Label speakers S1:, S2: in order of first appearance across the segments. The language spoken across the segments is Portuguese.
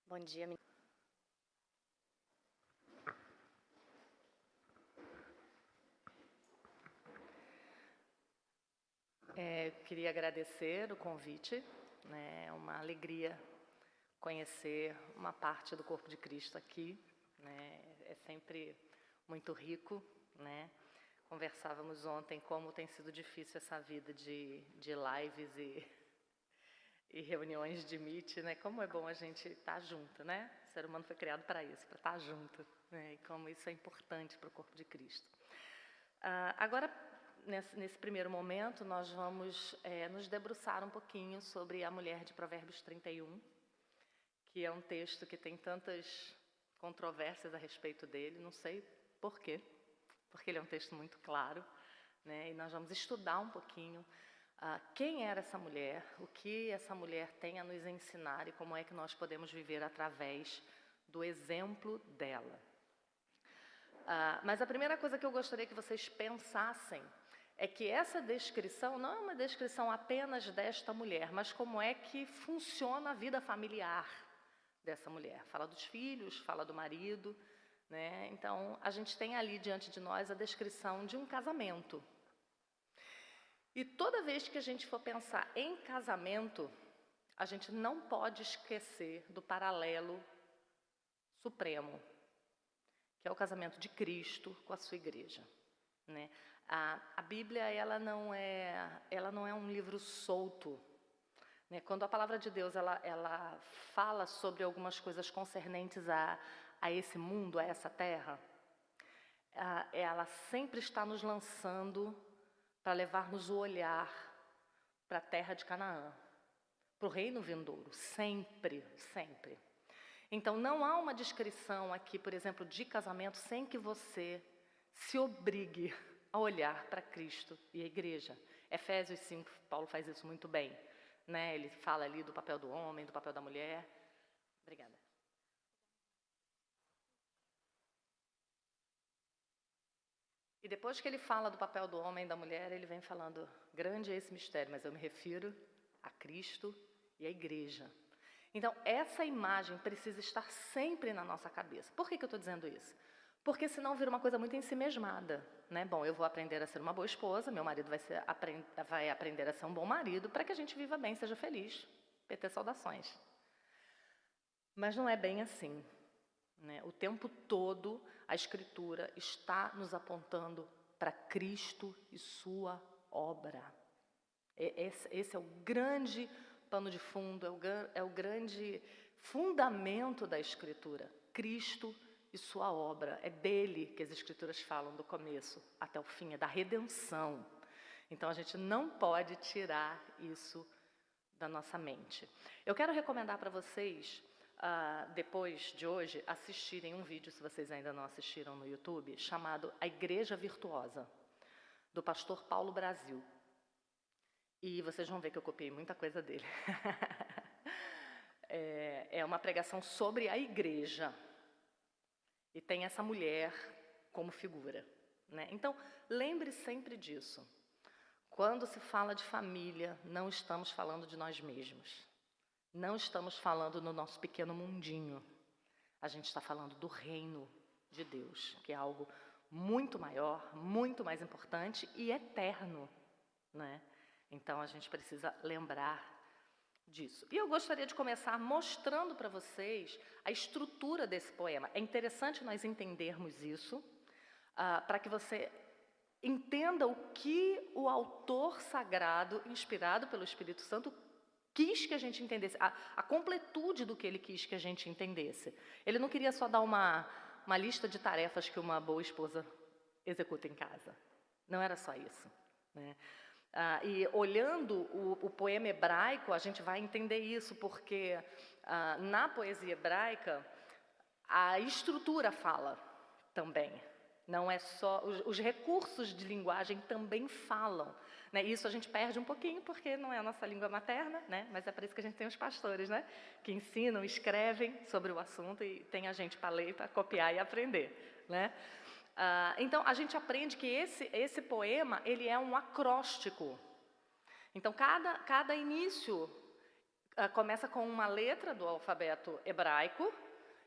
S1: Bom dia, queria agradecer o convite, né? É uma alegria conhecer uma parte do corpo de Cristo aqui, né? É sempre muito rico, né? Conversávamos ontem como tem sido difícil essa vida de lives e reuniões de Meet, né? Como é bom a gente estar junto, né? O ser humano foi criado para isso, para estar junto, né? E como isso é importante para o corpo de Cristo. Agora, nesse primeiro momento, nós vamos nos debruçar um pouquinho sobre a mulher de Provérbios 31, que é um texto que tem tantas controvérsias a respeito dele, não sei por quê, porque ele é um texto muito claro, né? E nós vamos estudar um pouquinho quem era essa mulher, o que essa mulher tem a nos ensinar e como é que nós podemos viver através do exemplo dela. Mas a primeira coisa que eu gostaria que vocês pensassem é que essa descrição não é uma descrição apenas desta mulher, mas como é que funciona a vida familiar dessa mulher. Fala dos filhos, fala do marido, né? Então, a gente tem ali diante de nós a descrição de um casamento. E toda vez que a gente for pensar em casamento, a gente não pode esquecer do paralelo supremo, que é o casamento de Cristo com a sua igreja, né? A Bíblia ela não é um livro solto, né? Quando a palavra de Deus ela fala sobre algumas coisas concernentes a esse mundo, a essa terra, ela sempre está nos lançando para levar-nos o olhar para a terra de Canaã, para o reino vindouro, sempre, sempre. Então, não há uma descrição aqui, por exemplo, de casamento sem que você se obrigue a olhar para Cristo e a igreja. Efésios 5, Paulo faz isso muito bem, né? Ele fala ali do papel do homem, do papel da mulher. Obrigada. E depois que ele fala do papel do homem e da mulher, ele vem falando, grande é esse mistério, mas eu me refiro a Cristo e a igreja. Então, essa imagem precisa estar sempre na nossa cabeça. Por que eu estou dizendo isso? Porque senão vira uma coisa muito ensimesmada, né? Bom, eu vou aprender a ser uma boa esposa, meu marido vai aprender a ser um bom marido, para que a gente viva bem, seja feliz. PT saudações. Mas não é bem assim, né? O tempo todo a Escritura está nos apontando para Cristo e sua obra. Esse é o grande pano de fundo, é o grande fundamento da Escritura. Cristo e sua obra. É dele que as Escrituras falam do começo até o fim, é da redenção. Então a gente não pode tirar isso da nossa mente. Eu quero recomendar para vocês, depois de hoje, assistirem um vídeo, se vocês ainda não assistiram no YouTube, chamado A Igreja Virtuosa, do pastor Paulo Brasil. E vocês vão ver que eu copiei muita coisa dele. É uma pregação sobre a igreja. E tem essa mulher como figura, né? Então, lembre sempre disso. Quando se fala de família, não estamos falando de nós mesmos. Não estamos falando no nosso pequeno mundinho. A gente está falando do reino de Deus, que é algo muito maior, muito mais importante e eterno, né? Então, a gente precisa lembrar disso. E eu gostaria de começar mostrando para vocês a estrutura desse poema. É interessante nós entendermos isso, para que você entenda o que o autor sagrado, inspirado pelo Espírito Santo, quis que a gente entendesse, a completude do que ele quis que a gente entendesse. Ele não queria só dar uma lista de tarefas que uma boa esposa executa em casa. Não era só isso, né? E olhando o poema hebraico, a gente vai entender isso, porque na poesia hebraica, a estrutura fala também. Não é só... Os recursos de linguagem também falam, né? Isso a gente perde um pouquinho, porque não é a nossa língua materna, né? Mas é por isso que a gente tem os pastores, né? Que ensinam, escrevem sobre o assunto e tem a gente para ler, para copiar e aprender, né? Então, a gente aprende que esse poema, ele é um acróstico. Então, cada início, começa com uma letra do alfabeto hebraico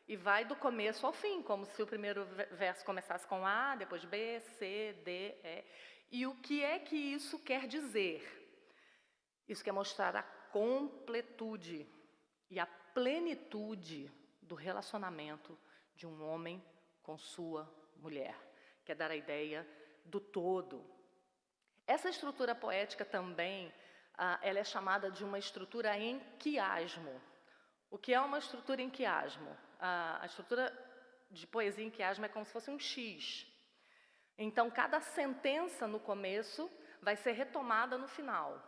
S1: e vai do começo ao fim, como se o primeiro verso começasse com A, depois B, C, D, E. E o que é que isso quer dizer? Isso quer mostrar a completude e a plenitude do relacionamento de um homem com sua mulher. Quer dar a ideia do todo. Essa estrutura poética também, ela é chamada de uma estrutura em quiasmo. O que é uma estrutura em quiasmo? A estrutura de poesia em quiasmo é como se fosse um X. Então, cada sentença no começo vai ser retomada no final.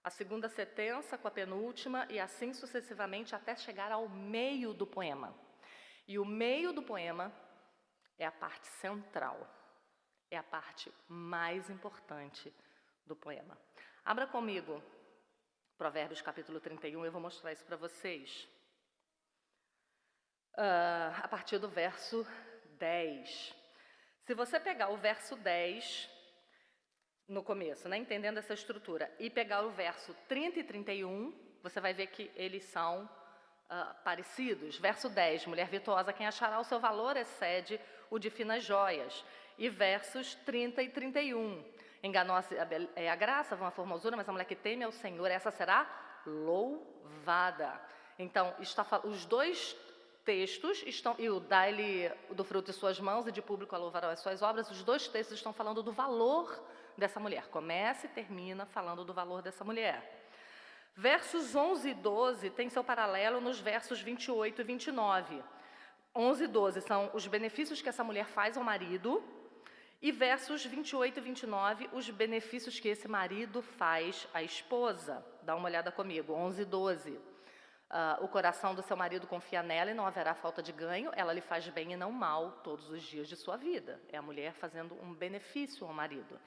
S1: A segunda sentença com a penúltima e assim sucessivamente até chegar ao meio do poema. E o meio do poema é a parte central, é a parte mais importante do poema. Abra comigo Provérbios capítulo 31, eu vou mostrar isso para vocês. A partir do verso 10. Se você pegar o verso 10, no começo, né, entendendo essa estrutura, e pegar o verso 30 e 31, você vai ver que eles são parecidos. Verso 10, mulher virtuosa, quem achará o seu valor excede o de finas joias. E versos 30 e 31, enganosa é a graça, vã a formosura, mas a mulher que teme ao Senhor, essa será louvada. Então, os dois textos estão, e o dá-lhe do fruto de suas mãos e de público a louvarão as suas obras, os dois textos estão falando do valor dessa mulher. Começa e termina falando do valor dessa mulher. Versos 11 e 12 tem seu paralelo nos versos 28 e 29. 11 e 12 são os benefícios que essa mulher faz ao marido, e versos 28 e 29, os benefícios que esse marido faz à esposa. Dá uma olhada comigo, 11 e 12. O coração do seu marido confia nela e não haverá falta de ganho, ela lhe faz bem e não mal todos os dias de sua vida. É a mulher fazendo um benefício ao marido.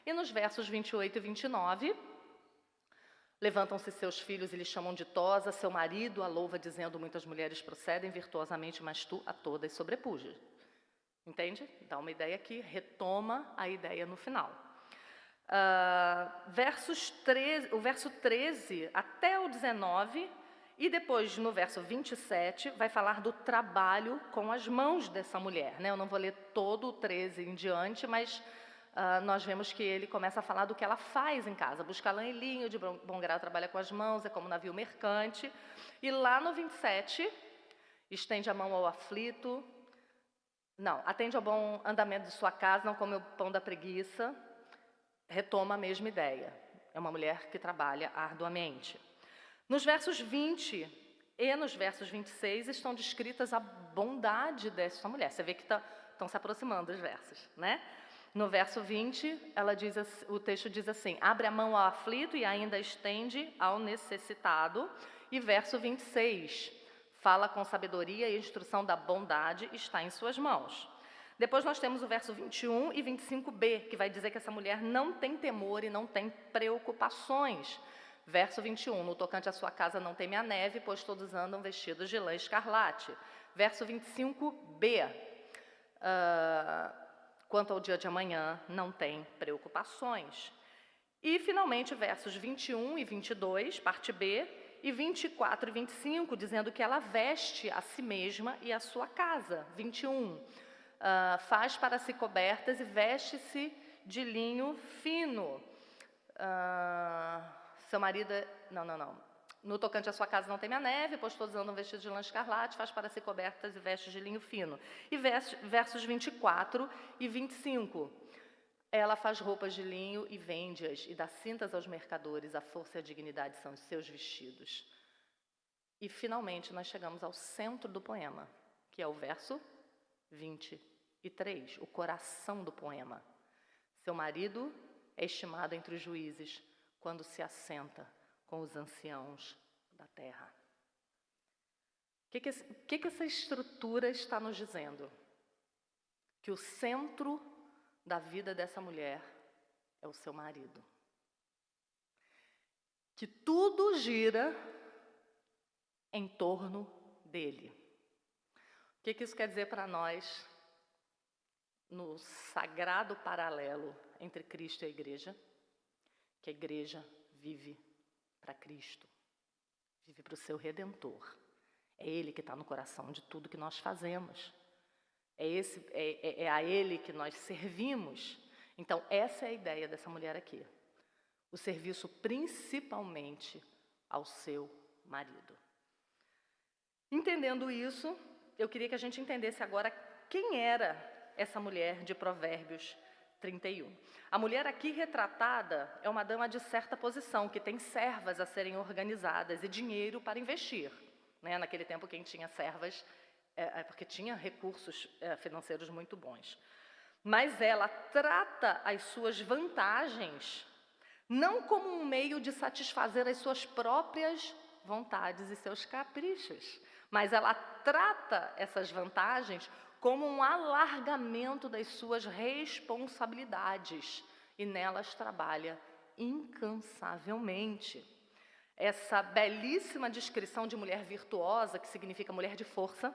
S1: E nos versos 28 e 29, levantam-se seus filhos e lhe chamam ditosa, seu marido a louva dizendo, muitas mulheres procedem virtuosamente, mas tu a todas sobrepujas. Entende? Dá uma ideia aqui, retoma a ideia no final. O verso 13 até o 19, e depois no verso 27, vai falar do trabalho com as mãos dessa mulher. Né? Eu não vou ler todo o 13 em diante, mas nós vemos que ele começa a falar do que ela faz em casa. Busca lã e linho, de bom grado trabalha com as mãos, é como navio mercante. E lá no 27, estende a mão ao aflito. Não, atende ao bom andamento de sua casa, não come o pão da preguiça. Retoma a mesma ideia. É uma mulher que trabalha arduamente. Nos versos 20 e nos versos 26 estão descritas a bondade dessa mulher. Você vê que estão se aproximando os versos, né? No verso 20, o texto diz assim, abre a mão ao aflito e ainda estende ao necessitado. E verso 26, fala com sabedoria e a instrução da bondade está em suas mãos. Depois nós temos o verso 21 e 25b, que vai dizer que essa mulher não tem temor e não tem preocupações. Verso 21, no tocante à sua casa não teme a neve, pois todos andam vestidos de lã escarlate. Verso 25b, quanto ao dia de amanhã, não tem preocupações. E, finalmente, versos 21 e 22, parte B, e 24 e 25, dizendo que ela veste a si mesma e a sua casa. 21, faz para si cobertas e veste-se de linho fino. Seu marido... Não. No tocante à sua casa não teme a neve, pois todos andam vestidos de lã escarlate, faz para si cobertas e vestes de linho fino. E versos 24 e 25. Ela faz roupas de linho e vende-as, e dá cintas aos mercadores, a força e a dignidade são os seus vestidos. E, finalmente, nós chegamos ao centro do poema, que é o verso 23, o coração do poema. Seu marido é estimado entre os juízes quando se assenta com os anciãos da terra. O que essa estrutura está nos dizendo? Que o centro da vida dessa mulher é o seu marido. Que tudo gira em torno dele. O que isso quer dizer para nós no sagrado paralelo entre Cristo e a igreja? Que a igreja vive para Cristo. vive para o seu Redentor. É Ele que está no coração de tudo que nós fazemos. É a Ele que nós servimos. Então, essa é a ideia dessa mulher aqui. O serviço principalmente ao seu marido. Entendendo isso, eu queria que a gente entendesse agora quem era essa mulher de Provérbios 31. A mulher aqui retratada é uma dama de certa posição, que tem servas a serem organizadas e dinheiro para investir. Naquele tempo, quem tinha servas porque tinha recursos financeiros muito bons. Mas ela trata as suas vantagens não como um meio de satisfazer as suas próprias vontades e seus caprichos, mas ela trata essas vantagens como um alargamento das suas responsabilidades e nelas trabalha incansavelmente. Essa belíssima descrição de mulher virtuosa, que significa mulher de força,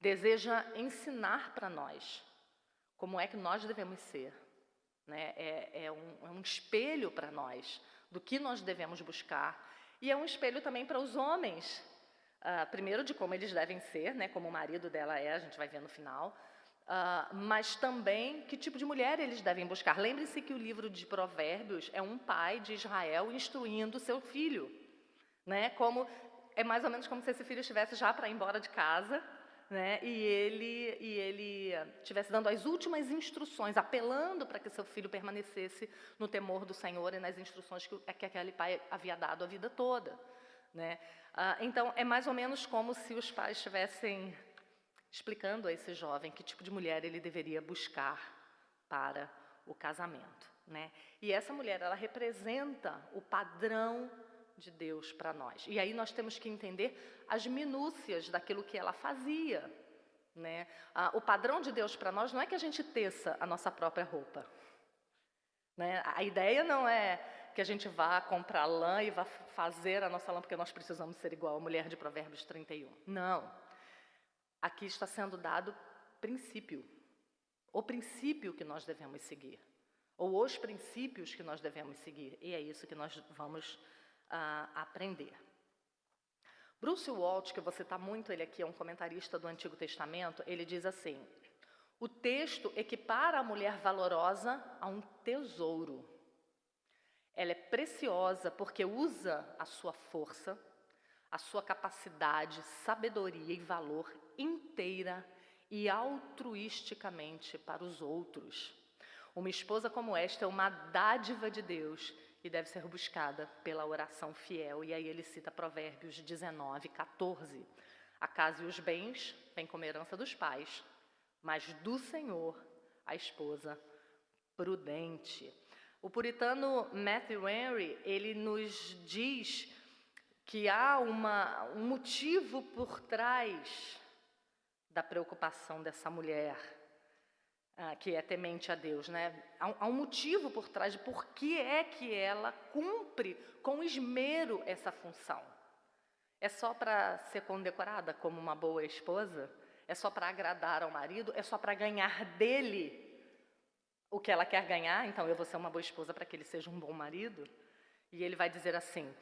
S1: deseja ensinar para nós como é que nós devemos ser. É um espelho para nós do que nós devemos buscar. E é um espelho também para os homens. Primeiro, de como eles devem ser, como o marido dela a gente vai ver no final. Mas também que tipo de mulher eles devem buscar. Lembre-se que o livro de Provérbios é um pai de Israel instruindo seu filho. É mais ou menos como se esse filho estivesse já para ir embora de casa, e ele estivesse dando as últimas instruções, apelando para que seu filho permanecesse no temor do Senhor e nas instruções que aquele pai havia dado a vida toda. Então, é mais ou menos como se os pais estivessem explicando a esse jovem que tipo de mulher ele deveria buscar para o casamento. E essa mulher, ela representa o padrão de Deus para nós. E aí nós temos que entender as minúcias daquilo que ela fazia. O padrão de Deus para nós não é que a gente teça a nossa própria roupa. A ideia não é que a gente vá comprar lã e vá fazer a nossa lã porque nós precisamos ser igual a mulher de Provérbios 31. Não. Aqui está sendo dado princípio. O princípio que nós devemos seguir. Ou os princípios que nós devemos seguir. E é isso que nós vamos aprender. Bruce Waltke, que eu vou citar muito ele aqui, é um comentarista do Antigo Testamento, ele diz assim: o texto equipara a mulher valorosa a um tesouro. Ela é preciosa porque usa a sua força, a sua capacidade, sabedoria e valor inteira e altruisticamente para os outros. Uma esposa como esta é uma dádiva de Deus e deve ser buscada pela oração fiel. E aí ele cita Provérbios 19, 14. A casa e os bens vêm como herança dos pais, mas do Senhor a esposa prudente. O puritano Matthew Henry, ele nos diz que há um motivo por trás da preocupação dessa mulher, que é temente a Deus. Há um motivo por trás de por que é que ela cumpre com esmero essa função. É só para ser condecorada como uma boa esposa? É só para agradar ao marido? É só para ganhar dele o que ela quer ganhar? Então eu vou ser uma boa esposa para que ele seja um bom marido? E ele vai dizer assim: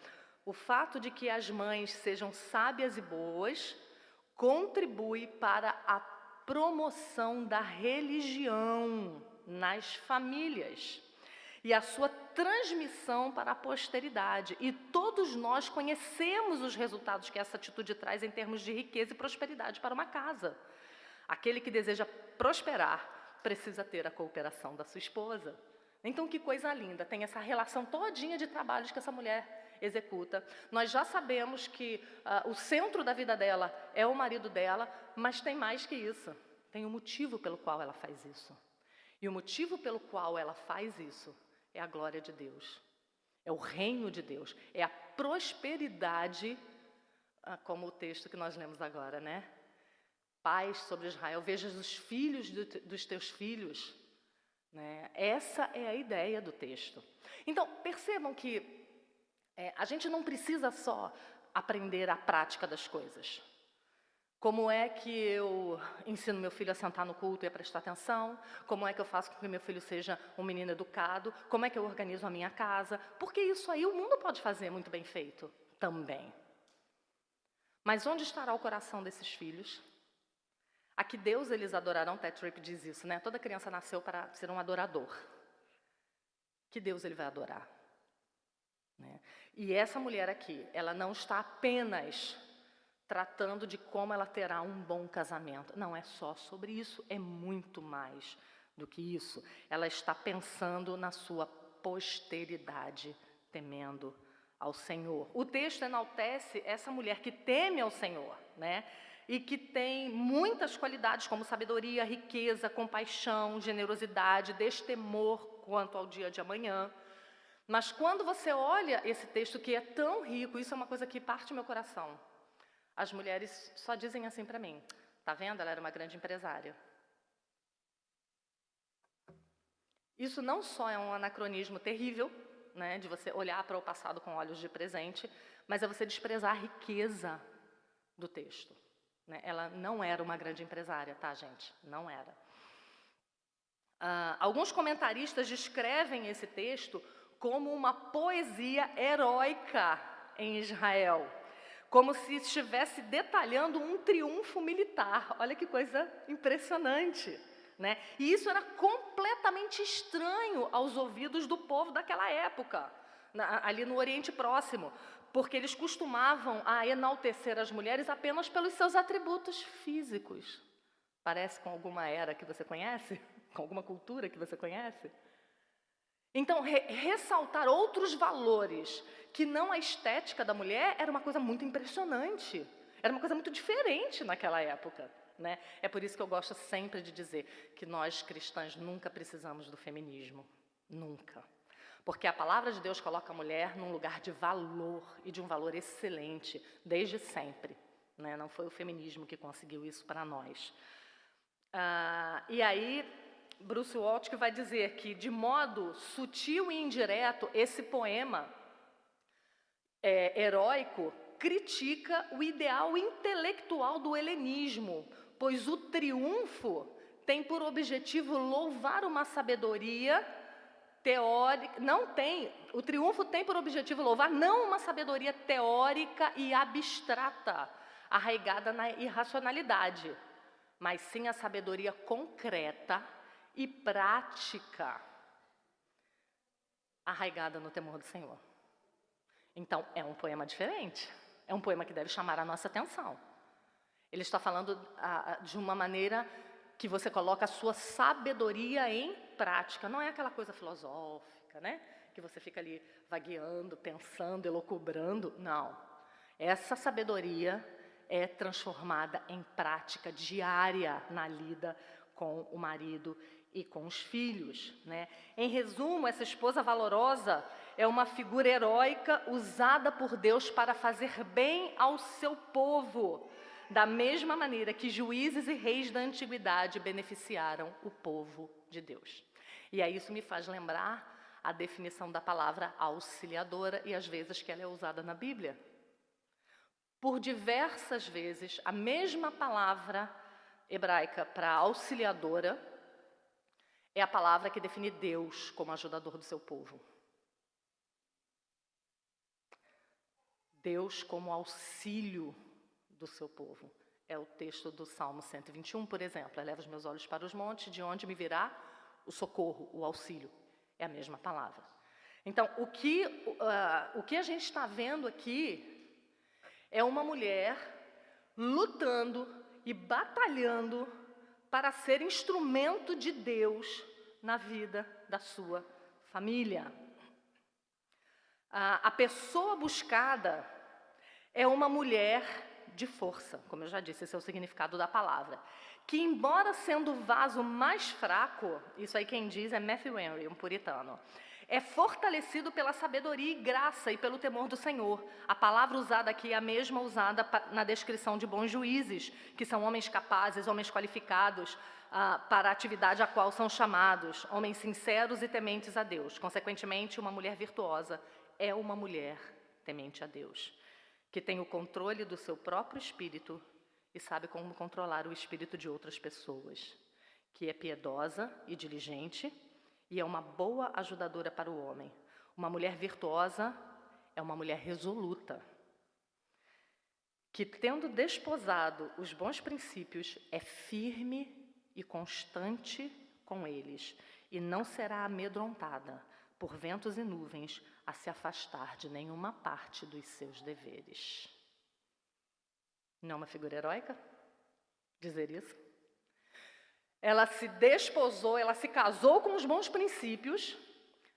S1: o fato de que as mães sejam sábias e boas contribui para a promoção da religião nas famílias e a sua transmissão para a posteridade. E todos nós conhecemos os resultados que essa atitude traz em termos de riqueza e prosperidade para uma casa. Aquele que deseja prosperar precisa ter a cooperação da sua esposa. Então, que coisa linda, tem essa relação todinha de trabalhos que essa mulher executa. Nós já sabemos que o centro da vida dela é o marido dela, mas tem mais que isso. Tem um motivo pelo qual ela faz isso. E o motivo pelo qual ela faz isso é a glória de Deus. É o reino de Deus. É a prosperidade, como o texto que nós lemos agora, Paz sobre Israel, vejas os filhos dos teus filhos. Essa é a ideia do texto. Então, percebam que a gente não precisa só aprender a prática das coisas. Como é que eu ensino meu filho a sentar no culto e a prestar atenção? Como é que eu faço com que meu filho seja um menino educado? Como é que eu organizo a minha casa? Porque isso aí o mundo pode fazer muito bem feito também. Mas onde estará o coração desses filhos? A que Deus eles adorarão? Ted Tripp diz isso, né? Toda criança nasceu para ser um adorador. Que Deus ele vai adorar? Né? E essa mulher aqui, ela não está apenas tratando de como ela terá um bom casamento. Não é só sobre isso, é muito mais do que isso. Ela está pensando na sua posteridade, temendo ao Senhor. O texto enaltece essa mulher que teme ao Senhor, né? E que tem muitas qualidades como sabedoria, riqueza, compaixão, generosidade, destemor quanto ao dia de amanhã. Mas quando você olha esse texto que é tão rico, isso é uma coisa que parte meu coração. As mulheres só dizem assim para mim: tá vendo? Ela era uma grande empresária. Isso não só é um anacronismo terrível, né, de você olhar para o passado com olhos de presente, mas é você desprezar a riqueza do texto. Né? Ela não era uma grande empresária, tá, gente? Não era. Alguns comentaristas descrevem esse texto como uma poesia heróica em Israel, como se estivesse detalhando um triunfo militar. Olha que coisa impressionante. Né? E isso era completamente estranho aos ouvidos do povo daquela época, ali no Oriente Próximo, porque eles costumavam a enaltecer as mulheres apenas pelos seus atributos físicos. Parece com alguma era que você conhece? Com alguma cultura que você conhece? Então, ressaltar outros valores que não a estética da mulher era uma coisa muito impressionante, era uma coisa muito diferente naquela época. Né? É por isso que eu gosto sempre de dizer que nós cristãs nunca precisamos do feminismo, nunca. Porque a palavra de Deus coloca a mulher num lugar de valor e de um valor excelente, desde sempre. Né? Não foi o feminismo que conseguiu isso para nós. E aí, Bruce Waltke vai dizer que, de modo sutil e indireto, esse poema heróico critica o ideal intelectual do helenismo, pois o triunfo tem por objetivo louvar uma sabedoria teórica, o triunfo tem por objetivo louvar não uma sabedoria teórica e abstrata, arraigada na irracionalidade, mas sim a sabedoria concreta e prática, arraigada no temor do Senhor. Então, é um poema diferente, é um poema que deve chamar a nossa atenção. Ele está falando de uma maneira que você coloca a sua sabedoria em prática. Não é aquela coisa filosófica, né? Que você fica ali vagueando, pensando, elucubrando. Não. Essa sabedoria é transformada em prática diária na lida com o marido e com os filhos. Né? Em resumo, essa esposa valorosa é uma figura heróica usada por Deus para fazer bem ao seu povo, da mesma maneira que juízes e reis da antiguidade beneficiaram o povo de Deus. E aí isso me faz lembrar a definição da palavra auxiliadora e as vezes que ela é usada na Bíblia. Por diversas vezes, a mesma palavra hebraica para auxiliadora é a palavra que define Deus como ajudador do seu povo. Deus como auxílio do seu povo. É o texto do Salmo 121, por exemplo. Eleva os meus olhos para os montes, de onde me virá o socorro, o auxílio. É a mesma palavra. Então, o que a gente está vendo aqui é uma mulher lutando e batalhando para ser instrumento de Deus na vida da sua família. A pessoa buscada é uma mulher de força, como eu já disse, esse é o significado da palavra, que embora sendo o vaso mais fraco, isso aí quem diz é Matthew Henry, um puritano, é fortalecido pela sabedoria e graça e pelo temor do Senhor. A palavra usada aqui é a mesma usada na descrição de bons juízes, que são homens capazes, homens qualificados para a atividade a qual são chamados, homens sinceros e tementes a Deus. Consequentemente, uma mulher virtuosa é uma mulher temente a Deus, que tem o controle do seu próprio espírito e sabe como controlar o espírito de outras pessoas, que é piedosa e diligente e é uma boa ajudadora para o homem. Uma mulher virtuosa é uma mulher resoluta, que, tendo desposado os bons princípios, é firme e constante com eles, e não será amedrontada por ventos e nuvens a se afastar de nenhuma parte dos seus deveres. Não é uma figura heróica dizer isso? Ela se desposou, ela se casou com os bons princípios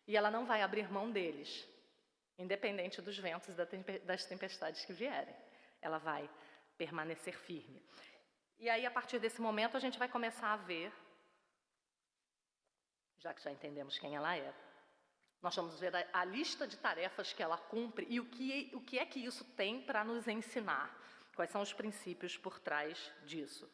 S1: e ela não vai abrir mão deles, independente dos ventos e das tempestades que vierem. Ela vai permanecer firme. E aí, a partir desse momento, a gente vai começar a ver, já que já entendemos quem ela é, nós vamos ver a lista de tarefas que ela cumpre e o que é que isso tem para nos ensinar. Quais são os princípios por trás disso?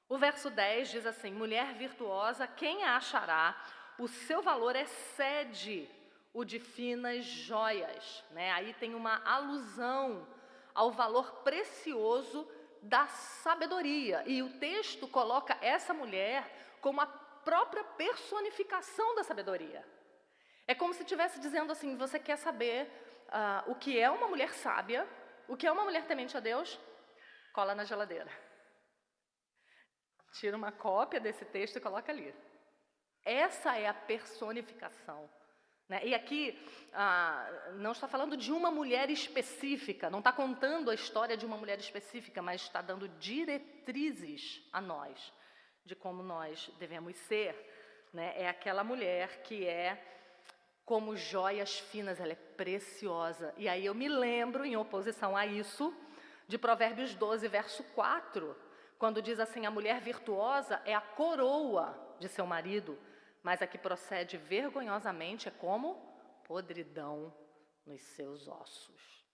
S1: O verso 10 diz assim: mulher virtuosa, quem a achará? O seu valor excede o de finas joias. Né? Aí tem uma alusão ao valor precioso da sabedoria. E o texto coloca essa mulher como a própria personificação da sabedoria. É como se estivesse dizendo assim: você quer saber o que é uma mulher sábia, o que é uma mulher temente a Deus? Cola na geladeira. Tira uma cópia desse texto e coloca ali. Essa é a personificação. Né? E aqui não está falando de uma mulher específica, não está contando a história de uma mulher específica, mas está dando diretrizes a nós, de como nós devemos ser. Né? É aquela mulher que é como joias finas, ela é preciosa. E aí eu me lembro, em oposição a isso, de Provérbios 12, verso 4, quando diz assim: a mulher virtuosa é a coroa de seu marido, mas a que procede vergonhosamente é como podridão nos seus ossos.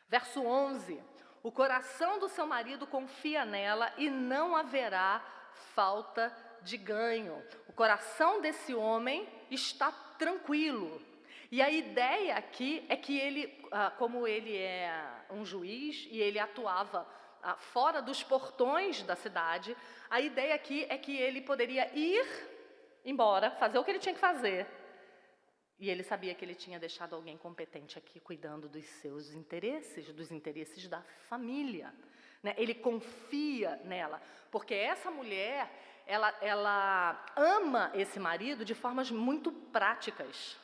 S1: Verso 11: o coração do seu marido confia nela e não haverá falta de ganho. O coração desse homem está tranquilo. E a ideia aqui é que ele, como ele é um juiz e ele atuava fora dos portões da cidade, a ideia aqui é que ele poderia ir embora, fazer o que ele tinha que fazer. E ele sabia que ele tinha deixado alguém competente aqui cuidando dos seus interesses, dos interesses da família. Né? Ele confia nela, porque essa mulher, ela ama esse marido de formas muito práticas,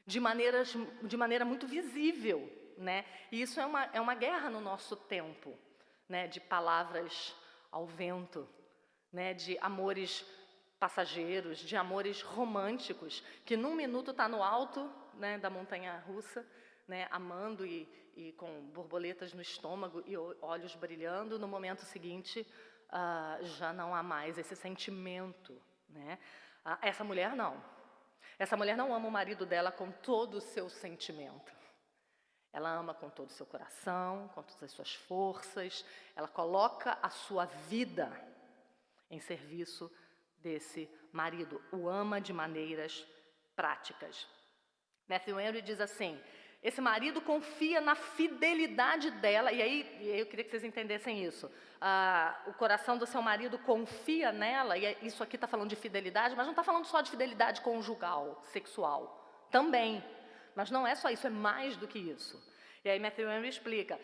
S1: de maneira muito visível. Né? E isso é uma guerra no nosso tempo. Né, de palavras ao vento, né, de amores passageiros, de amores românticos, que num minuto está no alto, né, da montanha russa, né, amando e com borboletas no estômago e olhos brilhando, no momento seguinte já não há mais esse sentimento. Né? Essa mulher não. Essa mulher não ama o marido dela com todo o seu sentimento. Ela ama com todo o seu coração, com todas as suas forças. Ela coloca a sua vida em serviço desse marido. O ama de maneiras práticas. Matthew Henry diz assim: esse marido confia na fidelidade dela. E aí eu queria que vocês entendessem isso. O coração do seu marido confia nela. E isso aqui está falando de fidelidade, mas não está falando só de fidelidade conjugal, sexual. Também. Mas não é só isso, é mais do que isso. E aí Matthew Henry explica,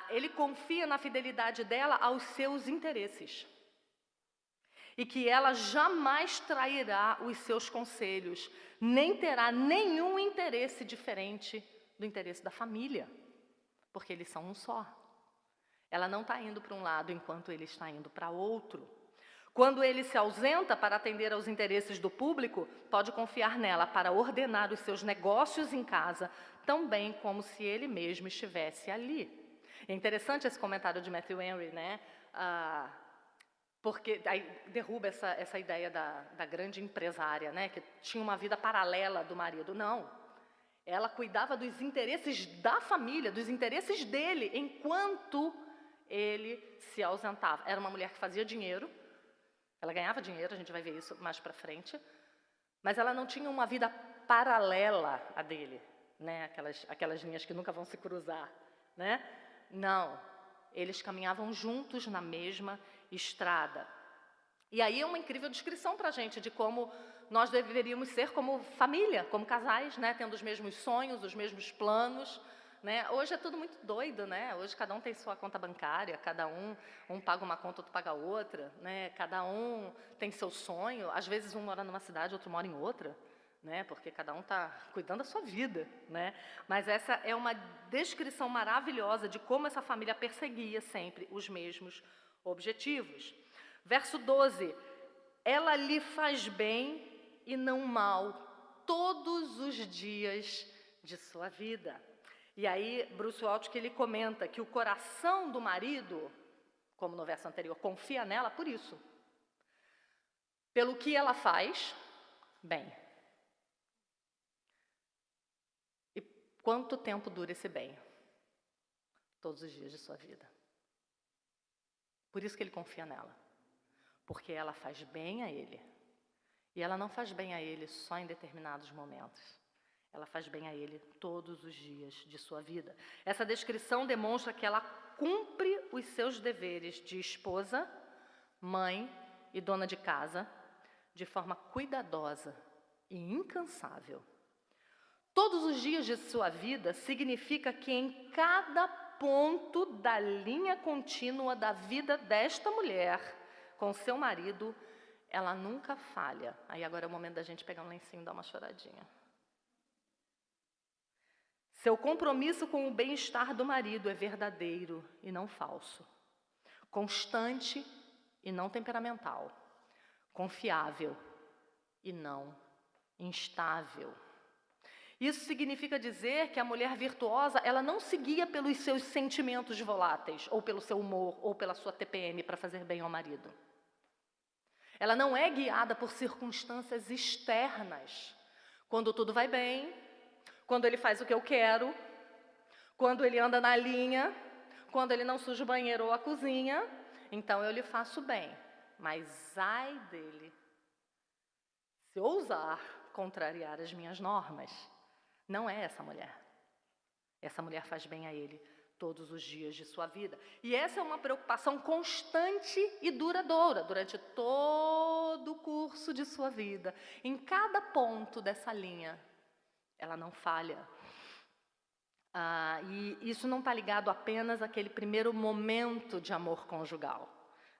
S1: ele confia na fidelidade dela aos seus interesses. E que ela jamais trairá os seus conselhos, nem terá nenhum interesse diferente do interesse da família, porque eles são um só. Ela não está indo para um lado enquanto ele está indo para outro. Quando ele se ausenta para atender aos interesses do público, pode confiar nela para ordenar os seus negócios em casa, tão bem como se ele mesmo estivesse ali. É interessante esse comentário de Matthew Henry, né? Porque aí derruba essa ideia da grande empresária, né? Que tinha uma vida paralela do marido. Não. Ela cuidava dos interesses da família, dos interesses dele, enquanto ele se ausentava. Era uma mulher que fazia dinheiro. Ela ganhava dinheiro, a gente vai ver isso mais para frente, mas ela não tinha uma vida paralela à dele, né? Aquelas linhas que nunca vão se cruzar, né? Não, eles caminhavam juntos na mesma estrada. E aí é uma incrível descrição para a gente de como nós deveríamos ser como família, como casais, né? Tendo os mesmos sonhos, os mesmos planos, né? Hoje é tudo muito doido, né? Hoje cada um tem sua conta bancária, cada um paga uma conta, outro paga outra, né? Cada um tem seu sonho. Às vezes um mora numa cidade, outro mora em outra, né? Porque cada um está cuidando da sua vida, né? Mas essa é uma descrição maravilhosa de como essa família perseguia sempre os mesmos objetivos. Verso 12: ela lhe faz bem e não mal todos os dias de sua vida. E aí, Bruce Waltke, ele comenta que o coração do marido, como no verso anterior, confia nela por isso. Pelo que ela faz, bem. E quanto tempo dura esse bem? Todos os dias de sua vida. Por isso que ele confia nela. Porque ela faz bem a ele. E ela não faz bem a ele só em determinados momentos. Ela faz bem a ele todos os dias de sua vida. Essa descrição demonstra que ela cumpre os seus deveres de esposa, mãe e dona de casa de forma cuidadosa e incansável. Todos os dias de sua vida significa que em cada ponto da linha contínua da vida desta mulher com seu marido, ela nunca falha. Aí agora é o momento da gente pegar um lencinho e dar uma choradinha. Seu compromisso com o bem-estar do marido é verdadeiro e não falso. Constante e não temperamental. Confiável e não instável. Isso significa dizer que a mulher virtuosa, ela não se guia pelos seus sentimentos voláteis, ou pelo seu humor, ou pela sua TPM para fazer bem ao marido. Ela não é guiada por circunstâncias externas. Quando tudo vai bem, quando ele faz o que eu quero, quando ele anda na linha, quando ele não suja o banheiro ou a cozinha, então eu lhe faço bem. Mas ai dele, se ousar contrariar as minhas normas. Não é essa mulher. Essa mulher faz bem a ele todos os dias de sua vida. E essa é uma preocupação constante e duradoura durante todo o curso de sua vida. Em cada ponto dessa linha, ela não falha. E isso não está ligado apenas àquele primeiro momento de amor conjugal.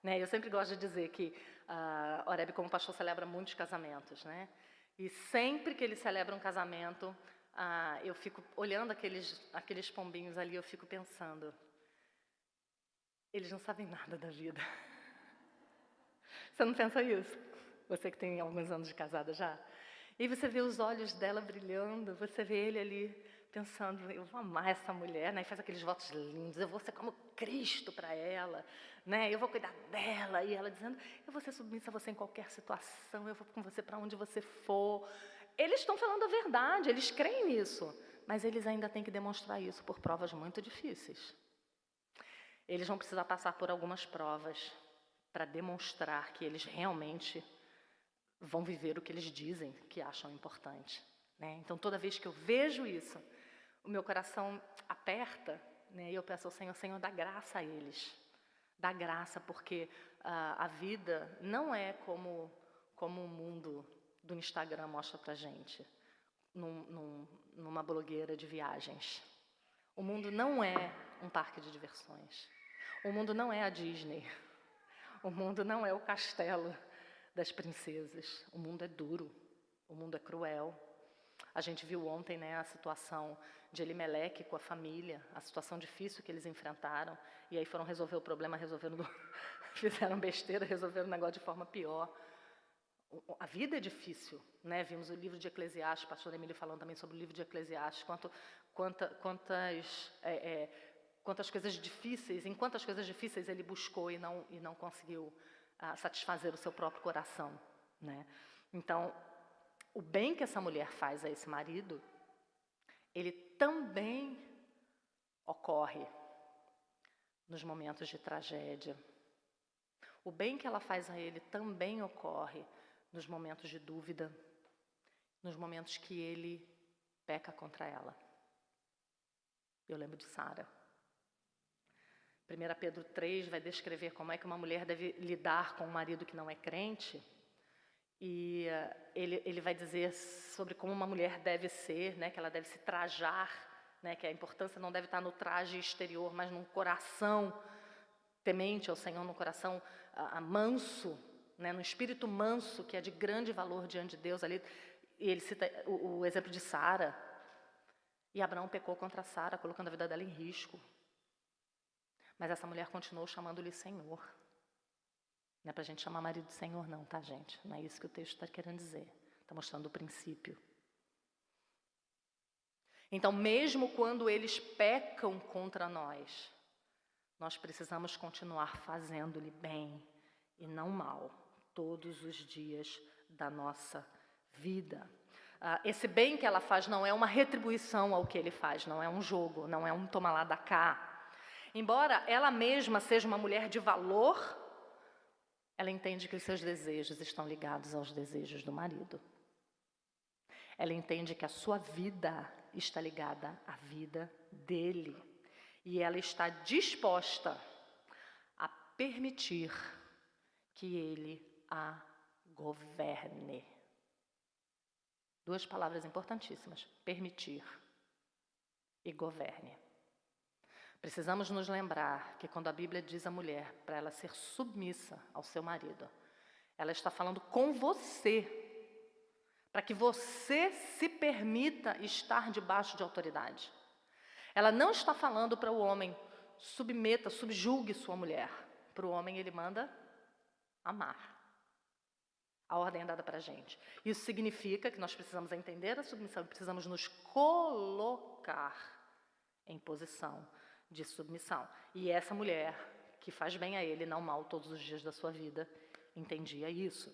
S1: Né? Eu sempre gosto de dizer que Oreb, como pastor, celebra muitos casamentos. Né? E sempre que ele celebra um casamento, eu fico olhando aqueles pombinhos ali, eu fico pensando, eles não sabem nada da vida. Você não pensa isso? Você que tem alguns anos de casada já? E você vê os olhos dela brilhando, você vê ele ali pensando, eu vou amar essa mulher, né? E faz aqueles votos lindos, eu vou ser como Cristo para ela, né? Eu vou cuidar dela. E ela dizendo, eu vou ser submissa a você em qualquer situação, eu vou com você para onde você for. Eles estão falando a verdade, eles creem nisso, mas eles ainda têm que demonstrar isso por provas muito difíceis. Eles vão precisar passar por algumas provas para demonstrar que eles realmente vão viver o que eles dizem que acham importante. Né? Então, toda vez que eu vejo isso, o meu coração aperta, né? E eu peço ao Senhor, Senhor, dá graça a eles. Dá graça, porque a vida não é como o mundo do Instagram mostra pra gente, numa blogueira de viagens. O mundo não é um parque de diversões. O mundo não é a Disney. O mundo não é o castelo das princesas. O mundo é duro. O mundo é cruel. A gente viu ontem, né, a situação de Elimeleque com a família, a situação difícil que eles enfrentaram, e aí foram resolver o problema, fizeram besteira, resolveram o negócio de forma pior. A vida é difícil, né? Vimos o livro de Eclesiastes, o pastor Emílio falando também sobre o livro de Eclesiastes, quantas coisas difíceis, em quantas coisas difíceis ele buscou e não conseguiu satisfazer o seu próprio coração, né? Então, o bem que essa mulher faz a esse marido, ele também ocorre nos momentos de tragédia. O bem que ela faz a ele também ocorre nos momentos de dúvida, nos momentos que ele peca contra ela. Eu lembro de Sara. 1 Pedro 3 vai descrever como é que uma mulher deve lidar com um marido que não é crente. E ele vai dizer sobre como uma mulher deve ser, né, que ela deve se trajar né, que a importância não deve estar no traje exterior, mas num coração temente ao Senhor, num coração manso, né, num espírito manso, que é de grande valor diante de Deus. Ali, e ele cita o exemplo de Sara. E Abraão pecou contra Sara, colocando a vida dela em risco. Mas essa mulher continuou chamando-lhe Senhor. Não é para a gente chamar marido de Senhor, não, tá, gente? Não é isso que o texto está querendo dizer. Está mostrando o princípio. Então, mesmo quando eles pecam contra nós, nós precisamos continuar fazendo-lhe bem e não mal, todos os dias da nossa vida. Esse bem que ela faz não é uma retribuição ao que ele faz, não é um jogo, não é um toma lá da cá. Embora ela mesma seja uma mulher de valor, ela entende que os seus desejos estão ligados aos desejos do marido. Ela entende que a sua vida está ligada à vida dele. E ela está disposta a permitir que ele a governe. Duas palavras importantíssimas: permitir e governe. Precisamos nos lembrar que quando a Bíblia diz à mulher para ela ser submissa ao seu marido, ela está falando com você, para que você se permita estar debaixo de autoridade. Ela não está falando para o homem, submeta, subjugue sua mulher. Para o homem ele manda amar. A ordem é dada para a gente. Isso significa que nós precisamos entender a submissão e precisamos nos colocar em posição de submissão. E essa mulher, que faz bem a ele, não mal todos os dias da sua vida, entendia isso.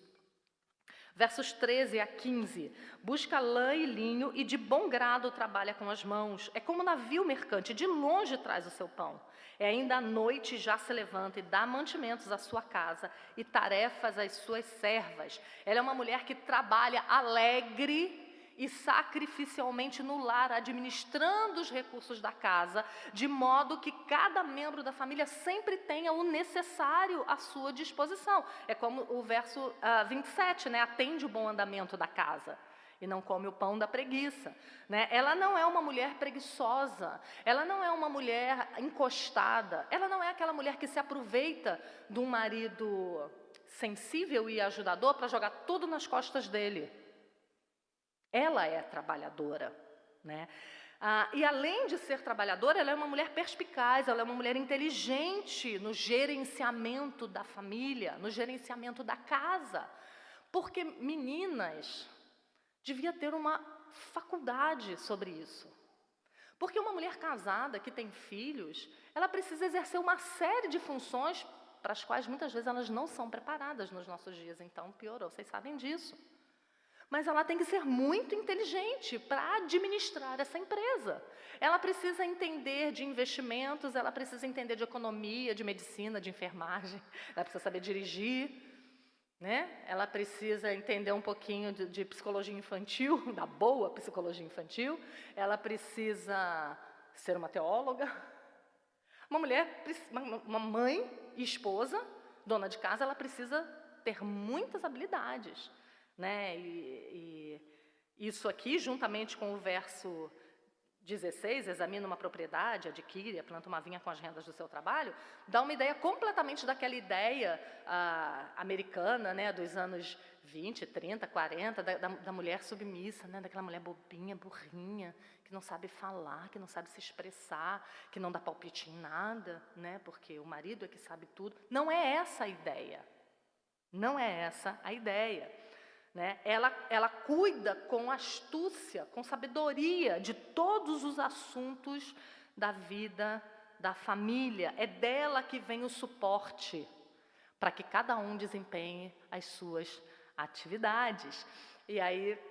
S1: Versos 13 a 15. Busca lã e linho e de bom grado trabalha com as mãos. É como navio mercante, de longe traz o seu pão. É ainda à noite já se levanta e dá mantimentos à sua casa e tarefas às suas servas. Ela é uma mulher que trabalha alegre e sacrificialmente no lar, administrando os recursos da casa, de modo que cada membro da família sempre tenha o necessário à sua disposição. É como o verso 27, né? Atende o bom andamento da casa e não come o pão da preguiça, né? Ela não é uma mulher preguiçosa, ela não é uma mulher encostada, ela não é aquela mulher que se aproveita de um marido sensível e ajudador para jogar tudo nas costas dele. Ela é trabalhadora, né? E além de ser trabalhadora, ela é uma mulher perspicaz, ela é uma mulher inteligente no gerenciamento da família, no gerenciamento da casa. Porque, meninas, devia ter uma faculdade sobre isso. Porque uma mulher casada que tem filhos, ela precisa exercer uma série de funções para as quais muitas vezes elas não são preparadas nos nossos dias. Então, piorou, vocês sabem disso. Mas ela tem que ser muito inteligente para administrar essa empresa. Ela precisa entender de investimentos, ela precisa entender de economia, de medicina, de enfermagem, ela precisa saber dirigir, né? Ela precisa entender um pouquinho de psicologia infantil, da boa psicologia infantil, ela precisa ser uma teóloga. Uma mulher, uma mãe e esposa, dona de casa, ela precisa ter muitas habilidades. Né? E isso aqui, juntamente com o verso 16, examina uma propriedade, adquire, planta uma vinha com as rendas do seu trabalho, dá uma ideia completamente daquela ideia americana, né, dos anos 20, 30, 40, da mulher submissa, né, daquela mulher bobinha, burrinha, que não sabe falar, que não sabe se expressar, que não dá palpite em nada, né, porque o marido é que sabe tudo. Não é essa a ideia. Não é essa a ideia. Né? Ela cuida com astúcia, com sabedoria de todos os assuntos da vida da família. É dela que vem o suporte para que cada um desempenhe as suas atividades. E aí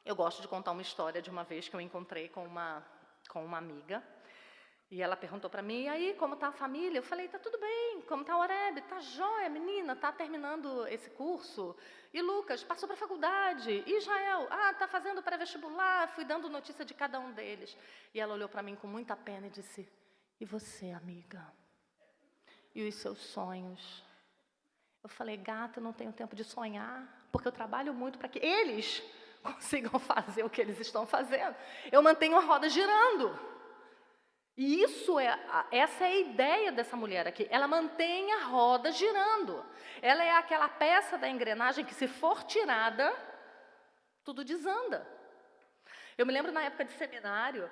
S1: eu gosto de contar uma história de uma vez que eu encontrei com uma amiga. E ela perguntou para mim, e aí, como está a família? Eu falei, tá tudo bem, como está o Oreb? Tá jóia, menina, está terminando esse curso. E Lucas, passou para a faculdade. E Israel, está fazendo pré-vestibular, fui dando notícia de cada um deles. E ela olhou para mim com muita pena e disse, e você, amiga? E os seus sonhos? Eu falei, gata, eu não tenho tempo de sonhar, porque eu trabalho muito para que eles consigam fazer o que eles estão fazendo. Eu mantenho a roda girando. E essa é a ideia dessa mulher aqui. Ela mantém a roda girando. Ela é aquela peça da engrenagem que, se for tirada, tudo desanda. Eu me lembro na época de seminário,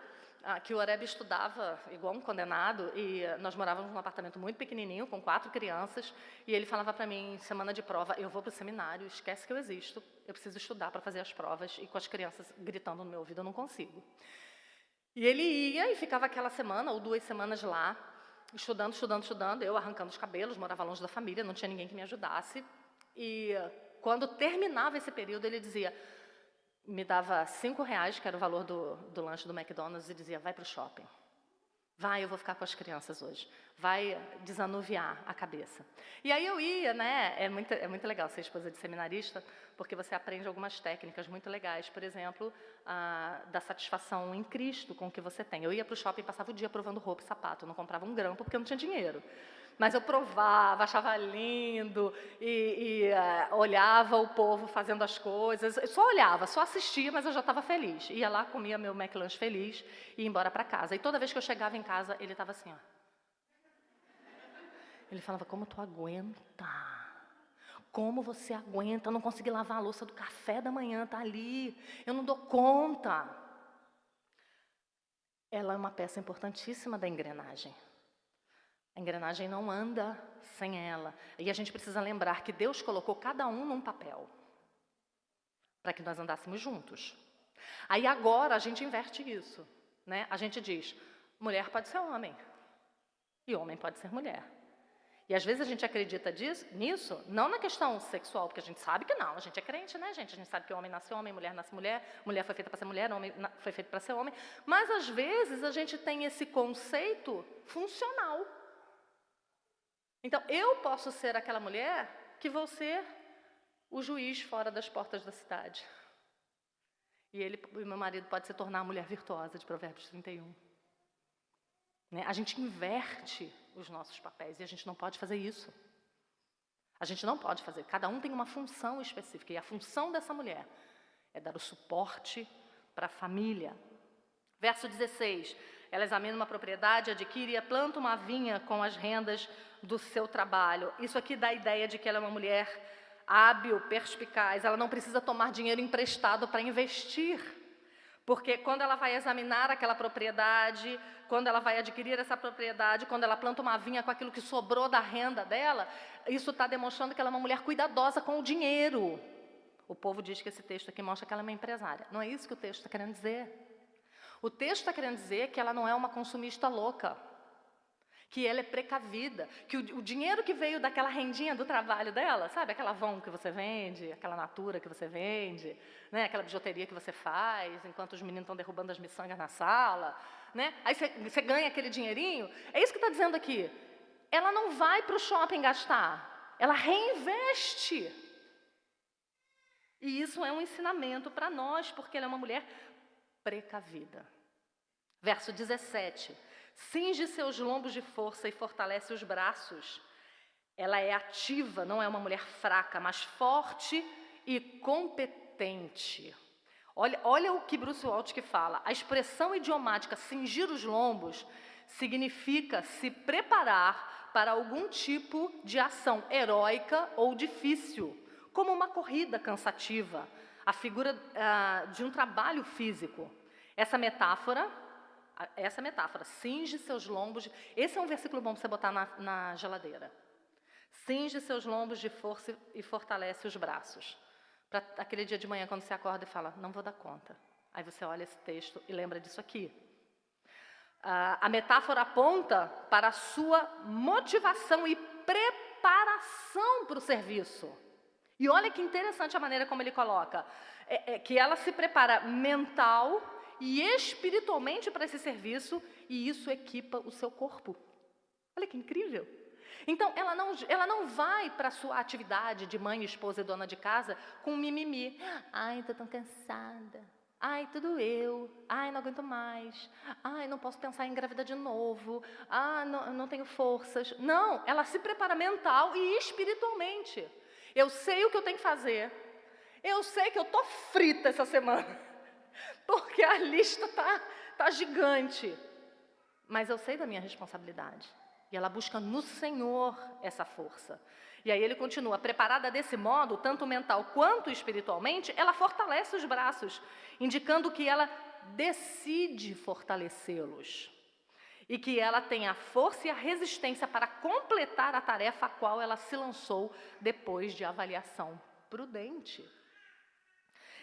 S1: que o Oreb estudava igual um condenado, e nós morávamos num apartamento muito pequenininho, com 4 crianças, e ele falava para mim, semana de prova, eu vou para o seminário, esquece que eu existo, eu preciso estudar para fazer as provas, e com as crianças gritando no meu ouvido, eu não consigo. E ele ia e ficava aquela semana ou 2 semanas lá, estudando, eu arrancando os cabelos, morava longe da família, não tinha ninguém que me ajudasse, e quando terminava esse período, ele dizia, me dava R$5, que era o valor do lanche do McDonald's, e dizia, vai para o shopping. Vai, eu vou ficar com as crianças hoje. Vai desanuviar a cabeça. E aí eu ia, né? É muito legal ser esposa de seminarista, porque você aprende algumas técnicas muito legais. Por exemplo, da satisfação em Cristo com o que você tem. Eu ia para o shopping e passava o dia provando roupa e sapato. Eu não comprava um grampo porque eu não tinha dinheiro. Mas eu provava, achava lindo, e olhava o povo fazendo as coisas. Eu só olhava, só assistia, mas eu já estava feliz. Ia lá, comia meu McLanche feliz e ia embora para casa. E toda vez que eu chegava em casa, ele estava assim, ó. Ele falava, como tu aguenta? Como você aguenta? Eu não consegui lavar a louça do café da manhã, tá ali. Eu não dou conta. Ela é uma peça importantíssima da engrenagem. A engrenagem não anda sem ela. E a gente precisa lembrar que Deus colocou cada um num papel, para que nós andássemos juntos. Aí agora a gente inverte isso, né? A gente diz, mulher pode ser homem, e homem pode ser mulher. E às vezes a gente acredita nisso, não na questão sexual, porque a gente sabe que não, a gente é crente, né, gente? A gente sabe que homem nasce homem, mulher nasce mulher, mulher foi feita para ser mulher, homem foi feito para ser homem. Mas às vezes a gente tem esse conceito funcional. Então, eu posso ser aquela mulher que vou ser o juiz fora das portas da cidade. E meu marido pode se tornar a mulher virtuosa de Provérbios 31. Né? A gente inverte os nossos papéis e a gente não pode fazer isso. A gente não pode fazer. Cada um tem uma função específica. E a função dessa mulher é dar o suporte para a família. Verso 16. Ela examina uma propriedade, adquire e planta uma vinha com as rendas do seu trabalho. Isso aqui dá a ideia de que ela é uma mulher hábil, perspicaz. Ela não precisa tomar dinheiro emprestado para investir. Porque quando ela vai examinar aquela propriedade, quando ela vai adquirir essa propriedade, quando ela planta uma vinha com aquilo que sobrou da renda dela, isso está demonstrando que ela é uma mulher cuidadosa com o dinheiro. O povo diz que esse texto aqui mostra que ela é uma empresária. Não é isso que o texto está querendo dizer. O texto está querendo dizer que ela não é uma consumista louca, que ela é precavida, que o dinheiro que veio daquela rendinha do trabalho dela, sabe, aquela Avon que você vende, aquela Natura que você vende, né, aquela bijuteria que você faz, enquanto os meninos estão derrubando as miçangas na sala, né, aí você ganha aquele dinheirinho, é isso que está dizendo aqui. Ela não vai para o shopping gastar, ela reinveste. E isso é um ensinamento para nós, porque ela é uma mulher precavida. Verso 17. Cinge seus lombos de força e fortalece os braços. Ela é ativa, não é uma mulher fraca, mas forte e competente. Olha o que Bruce Waltke fala. A expressão idiomática cingir os lombos significa se preparar para algum tipo de ação heróica ou difícil, como uma corrida cansativa, a figura de um trabalho físico. Essa metáfora, cinge seus lombos. Esse é um versículo bom para você botar na geladeira. Cinge seus lombos de força e fortalece os braços. Para aquele dia de manhã, quando você acorda e fala, não vou dar conta. Aí você olha esse texto e lembra disso aqui. A metáfora aponta para a sua motivação e preparação para o serviço. E olha que interessante a maneira como ele coloca. Que ela se prepara mental e espiritualmente para esse serviço, e isso equipa o seu corpo. Olha que incrível. Então, ela não vai para a sua atividade de mãe, esposa e dona de casa com mimimi. Ai, estou tão cansada. Ai, tudo eu. Ai, não aguento mais. Ai, não posso pensar em engravidar de novo. Ah, não tenho forças. Não, ela se prepara mental e espiritualmente. Eu sei o que eu tenho que fazer. Eu sei que eu estou frita essa semana. Porque a lista tá gigante. mas eu sei da minha responsabilidade. E ela busca no Senhor essa força. E aí ele continua, preparada desse modo, tanto mental quanto espiritualmente, ela fortalece os braços, indicando que ela decide fortalecê-los. E que ela tem a força e a resistência para completar a tarefa a qual ela se lançou depois de avaliação prudente.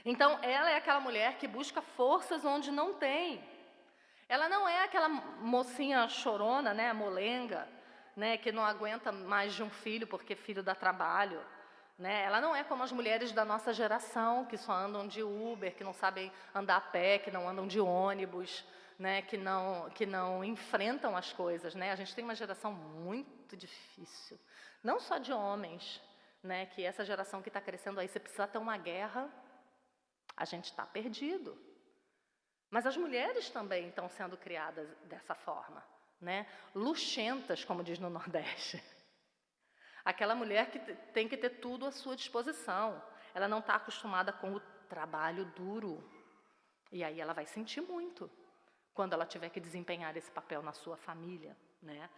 S1: Então, ela é aquela mulher que busca forças onde não tem. Ela não é aquela mocinha chorona, né, molenga, né, que não aguenta mais de um filho porque filho dá trabalho. Né? Ela não é como as mulheres da nossa geração, que só andam de Uber, que não sabem andar a pé, que não andam de ônibus, né, que não enfrentam as coisas, né? A gente tem uma geração muito difícil, não só de homens, né, que essa geração que está crescendo aí, você precisa ter uma guerra, a gente está perdido. Mas as mulheres também estão sendo criadas dessa forma, né? Luxentas, como diz no Nordeste. Aquela mulher que tem que ter tudo à sua disposição. Ela não está acostumada com o trabalho duro. E aí ela vai sentir muito quando ela tiver que desempenhar esse papel na sua família, né?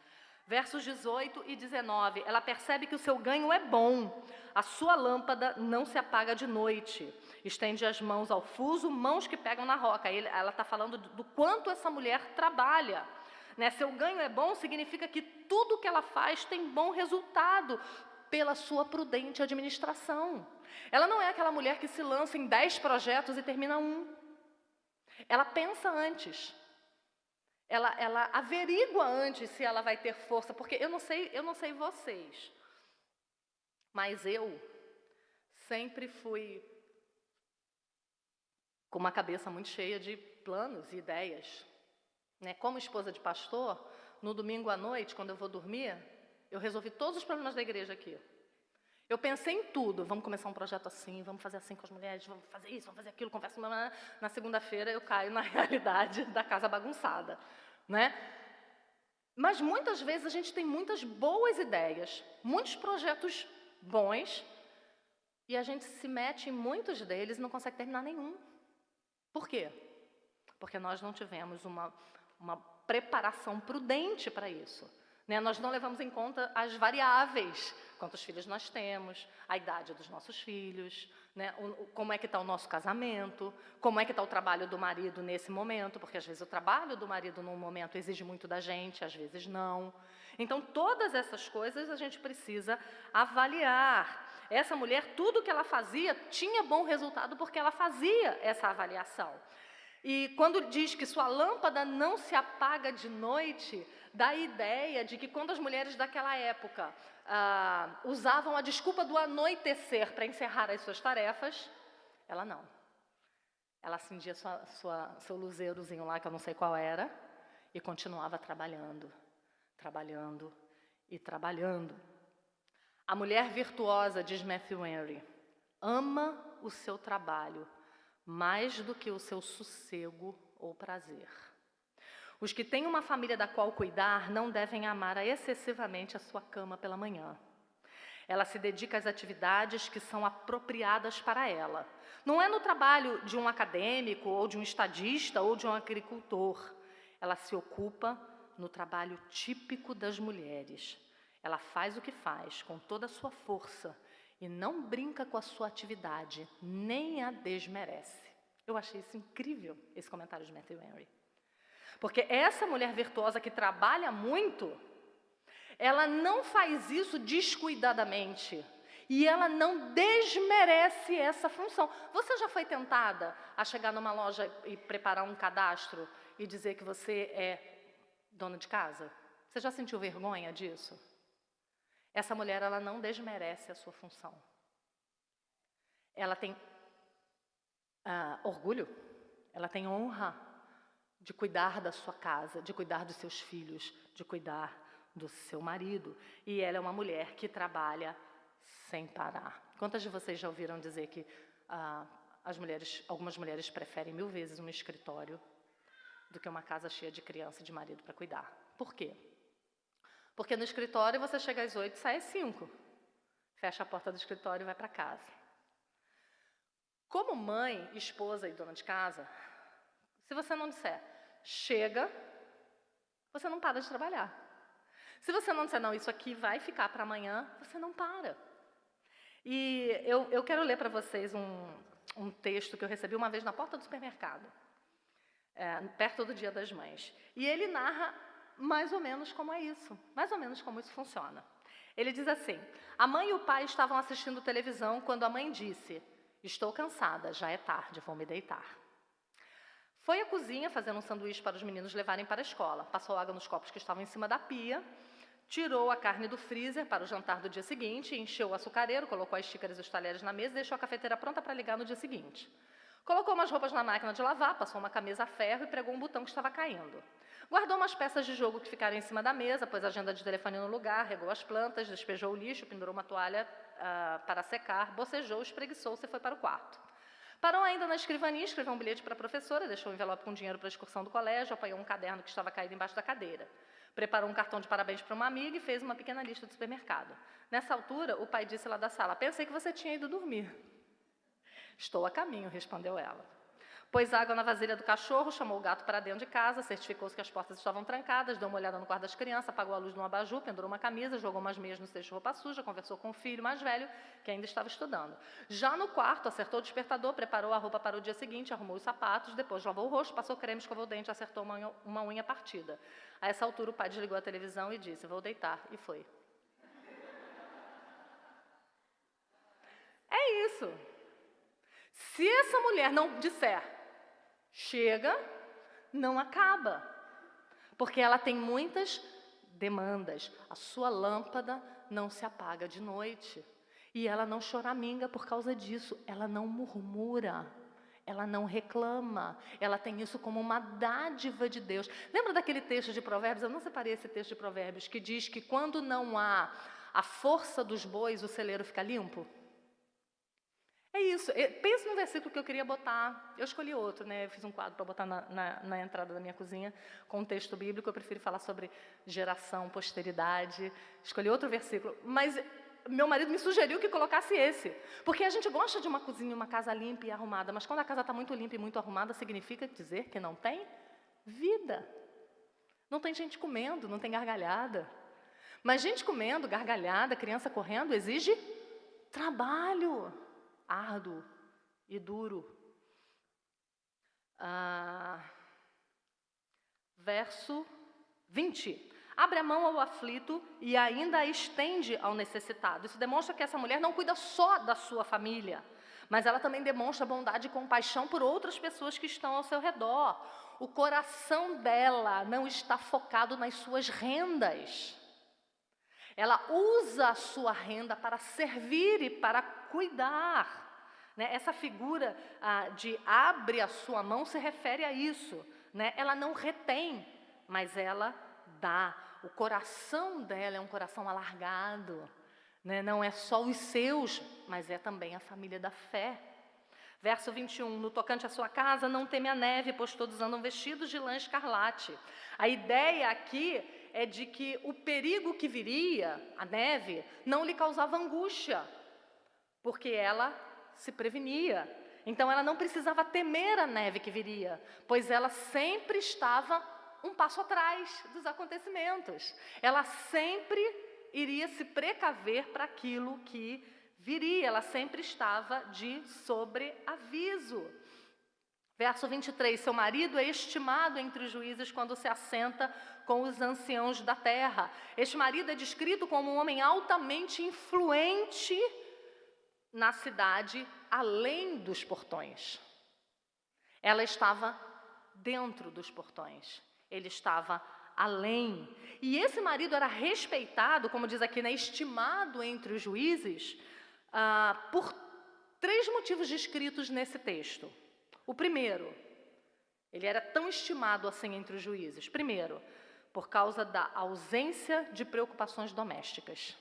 S1: Versos 18 e 19, ela percebe que o seu ganho é bom, a sua lâmpada não se apaga de noite, estende as mãos ao fuso, mãos que pegam na roca. Aí ela está falando do quanto essa mulher trabalha, né? Seu ganho é bom significa que tudo que ela faz tem bom resultado pela sua prudente administração. Ela não é aquela mulher que se lança em 10 projetos e termina um. Ela pensa antes. Ela averigua antes se ela vai ter força, porque eu não sei vocês, mas eu sempre fui com uma cabeça muito cheia de planos e ideias. Né? Como esposa de pastor, no domingo à noite, quando eu vou dormir, eu resolvi todos os problemas da igreja aqui. Eu pensei em tudo, vamos começar um projeto assim, vamos fazer assim com as mulheres, vamos fazer isso, vamos fazer aquilo, conversa. Na segunda-feira eu caio na realidade da casa bagunçada, né? Mas muitas vezes a gente tem muitas boas ideias, muitos projetos bons, e a gente se mete em muitos deles e não consegue terminar nenhum. Por quê? Porque nós não tivemos uma preparação prudente para isso. Né? Nós não levamos em conta as variáveis, quantos filhos nós temos, a idade dos nossos filhos, né? Como é que está o nosso casamento, como é que está o trabalho do marido nesse momento, porque às vezes o trabalho do marido num momento exige muito da gente, às vezes não. Então, todas essas coisas a gente precisa avaliar. Essa mulher, tudo que ela fazia, tinha bom resultado porque ela fazia essa avaliação. E quando diz que sua lâmpada não se apaga de noite, dá a ideia de que quando as mulheres daquela época usavam a desculpa do anoitecer para encerrar as suas tarefas, ela não. Ela acendia seu luzeirozinho lá, que eu não sei qual era, e continuava trabalhando, trabalhando e trabalhando. A mulher virtuosa, diz Matthew Henry, ama o seu trabalho mais do que o seu sossego ou prazer. Os que têm uma família da qual cuidar não devem amar excessivamente a sua cama pela manhã. Ela se dedica às atividades que são apropriadas para ela. Não é no trabalho de um acadêmico, ou de um estadista, ou de um agricultor. Ela se ocupa no trabalho típico das mulheres. Ela faz o que faz com toda a sua força e não brinca com a sua atividade, nem a desmerece. Eu achei isso incrível, esse comentário de Matthew Henry. Porque essa mulher virtuosa que trabalha muito, ela não faz isso descuidadamente. E ela não desmerece essa função. Você já foi tentada a chegar numa loja e preparar um cadastro e dizer que você é dona de casa? Você já sentiu vergonha disso? Essa mulher, ela não desmerece a sua função. Ela tem orgulho, ela tem honra de cuidar da sua casa, de cuidar dos seus filhos, de cuidar do seu marido. E ela é uma mulher que trabalha sem parar. Quantas de vocês já ouviram dizer que algumas mulheres preferem 1000 vezes um escritório do que uma casa cheia de criança e de marido para cuidar? Por quê? Porque no escritório você chega às 8 e sai às 5. Fecha a porta do escritório e vai para casa. Como mãe, esposa e dona de casa, se você não disser, chega, você não para de trabalhar. Se você não disser, não, isso aqui vai ficar para amanhã, você não para. E eu quero ler para vocês um texto que eu recebi uma vez na porta do supermercado, perto do Dia das Mães. E ele narra mais ou menos como é isso, mais ou menos como isso funciona. Ele diz assim: a mãe e o pai estavam assistindo televisão quando a mãe disse: estou cansada, já é tarde, vou me deitar. Foi à cozinha fazendo um sanduíche para os meninos levarem para a escola. Passou água nos copos que estavam em cima da pia, tirou a carne do freezer para o jantar do dia seguinte, encheu o açucareiro, colocou as xícaras e os talheres na mesa e deixou a cafeteira pronta para ligar no dia seguinte. Colocou umas roupas na máquina de lavar, passou uma camisa a ferro e pregou um botão que estava caindo. Guardou umas peças de jogo que ficaram em cima da mesa, pôs a agenda de telefone no lugar, regou as plantas, despejou o lixo, pendurou uma toalha para secar, bocejou, espreguiçou-se e foi para o quarto. Parou ainda na escrivaninha, escreveu um bilhete para a professora, deixou um envelope com dinheiro para a excursão do colégio, apanhou um caderno que estava caído embaixo da cadeira. Preparou um cartão de parabéns para uma amiga e fez uma pequena lista do supermercado. Nessa altura, o pai disse lá da sala: pensei que você tinha ido dormir. Estou a caminho, respondeu ela. Pôs água na vasilha do cachorro, chamou o gato para dentro de casa, certificou-se que as portas estavam trancadas, deu uma olhada no quarto das crianças, apagou a luz de um abajur, pendurou uma camisa, jogou umas meias no cesto de roupa suja, conversou com o filho mais velho, que ainda estava estudando. Já no quarto, acertou o despertador, preparou a roupa para o dia seguinte, arrumou os sapatos, depois lavou o rosto, passou creme, escovou o dente, acertou uma unha partida. A essa altura, o pai desligou a televisão e disse: vou deitar, e foi. É isso. Se essa mulher não disser chega, não acaba, porque ela tem muitas demandas. A sua lâmpada não se apaga de noite, e ela não choraminga por causa disso, ela não murmura, ela não reclama, ela tem isso como uma dádiva de Deus. Lembra daquele texto de Provérbios? Eu não separei esse texto de Provérbios, que diz que quando não há a força dos bois, o celeiro fica limpo? É isso. Pensa num versículo que eu queria botar. Eu escolhi outro, né? Eu fiz um quadro para botar na entrada da minha cozinha com um texto bíblico. Eu prefiro falar sobre geração, posteridade. Escolhi outro versículo. Mas meu marido me sugeriu que colocasse esse. Porque a gente gosta de uma cozinha, uma casa limpa e arrumada. Mas quando a casa está muito limpa e muito arrumada, significa dizer que não tem vida. Não tem gente comendo, não tem gargalhada. Mas gente comendo, gargalhada, criança correndo, exige trabalho árduo e duro. Verso 20. Abre a mão ao aflito e ainda a estende ao necessitado. Isso demonstra que essa mulher não cuida só da sua família, mas ela também demonstra bondade e compaixão por outras pessoas que estão ao seu redor. O coração dela não está focado nas suas rendas. Ela usa a sua renda para servir e para cuidar. Né? Essa figura de abre a sua mão se refere a isso. Né? Ela não retém, mas ela dá. O coração dela é um coração alargado. Né? Não é só os seus, mas é também a família da fé. Verso 21, no tocante à sua casa, não teme a neve, pois todos andam vestidos de lã escarlate. A ideia aqui é de que o perigo que viria, a neve, não lhe causava angústia, porque ela se prevenia. Então ela não precisava temer a neve que viria, pois ela sempre estava um passo atrás dos acontecimentos. Ela sempre iria se precaver para aquilo que viria, ela sempre estava de sobreaviso. Verso 23, seu marido é estimado entre os juízes quando se assenta com os anciãos da terra. Este marido é descrito como um homem altamente influente na cidade, além dos portões. Ela estava dentro dos portões, ele estava além. E esse marido era respeitado, como diz aqui, né, estimado entre os juízes, por 3 motivos descritos nesse texto. O primeiro, ele era tão estimado assim entre os juízes. Primeiro, por causa da ausência de preocupações domésticas.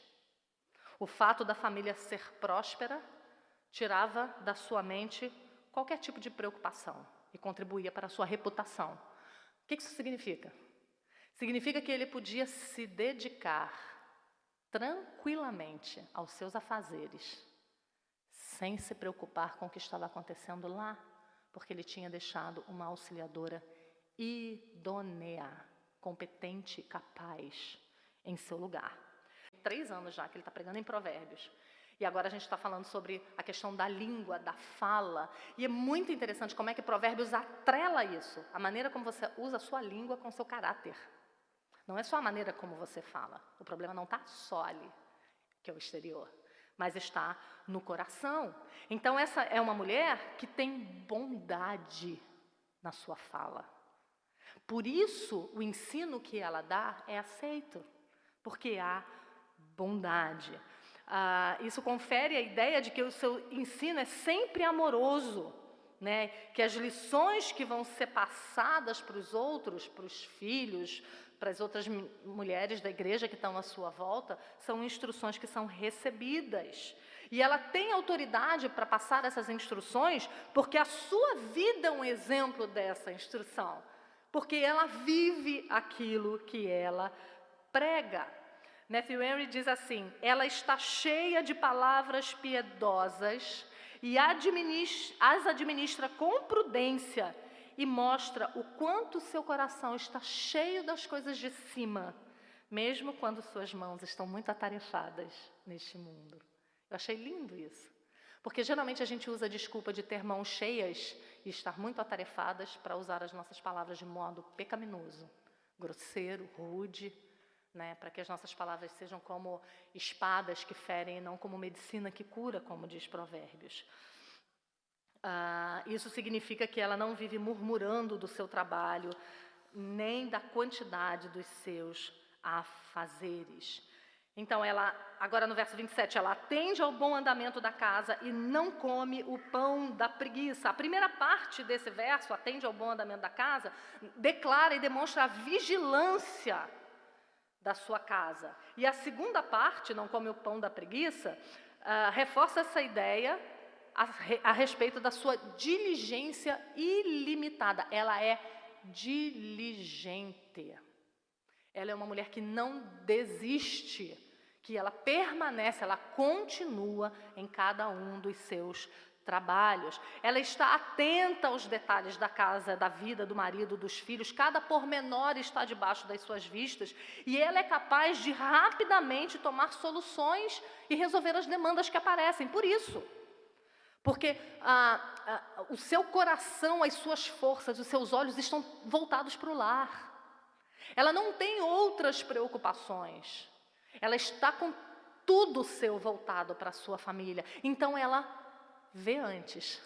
S1: O fato da família ser próspera tirava da sua mente qualquer tipo de preocupação e contribuía para a sua reputação. O que isso significa? Significa que ele podia se dedicar tranquilamente aos seus afazeres, sem se preocupar com o que estava acontecendo lá, porque ele tinha deixado uma auxiliadora idônea competente, capaz em seu lugar. 3 anos já que ele está pregando em Provérbios. E agora a gente está falando sobre a questão da língua, da fala. E é muito interessante como é que Provérbios atrela isso. A maneira como você usa a sua língua com o seu caráter. Não é só a maneira como você fala. O problema não está só ali, que é o exterior, mas está no coração. Então essa é uma mulher que tem bondade na sua fala. Por isso o ensino que ela dá é aceito, porque há bondade. Isso confere a ideia de que o seu ensino é sempre amoroso, né? Que as lições que vão ser passadas para os outros, para os filhos, para as outras mulheres da igreja que estão à sua volta, são instruções que são recebidas. E ela tem autoridade para passar essas instruções, porque a sua vida é um exemplo dessa instrução. Porque ela vive aquilo que ela prega. Matthew Henry diz assim: ela está cheia de palavras piedosas e as administra com prudência e mostra o quanto seu coração está cheio das coisas de cima, mesmo quando suas mãos estão muito atarefadas neste mundo. Eu achei lindo isso, porque geralmente a gente usa a desculpa de ter mãos cheias e estar muito atarefadas para usar as nossas palavras de modo pecaminoso, grosseiro, rude, né, para que as nossas palavras sejam como espadas que ferem e não como medicina que cura, como diz Provérbios. Isso significa que ela não vive murmurando do seu trabalho, nem da quantidade dos seus afazeres. Então, ela, agora no verso 27, ela atende ao bom andamento da casa e não come o pão da preguiça. A primeira parte desse verso, atende ao bom andamento da casa, declara e demonstra a vigilância da sua casa. E a segunda parte, não come o pão da preguiça, reforça essa ideia a respeito da sua diligência ilimitada. Ela é diligente. Ela é uma mulher que não desiste, que ela permanece, ela continua em cada um dos seus trabalhos. Ela está atenta aos detalhes da casa, da vida, do marido, dos filhos. Cada pormenor está debaixo das suas vistas. E ela é capaz de rapidamente tomar soluções e resolver as demandas que aparecem. Por isso. Porque o seu coração, as suas forças, os seus olhos estão voltados para o lar. Ela não tem outras preocupações. Ela está com tudo seu voltado para a sua família. Então ela vê antes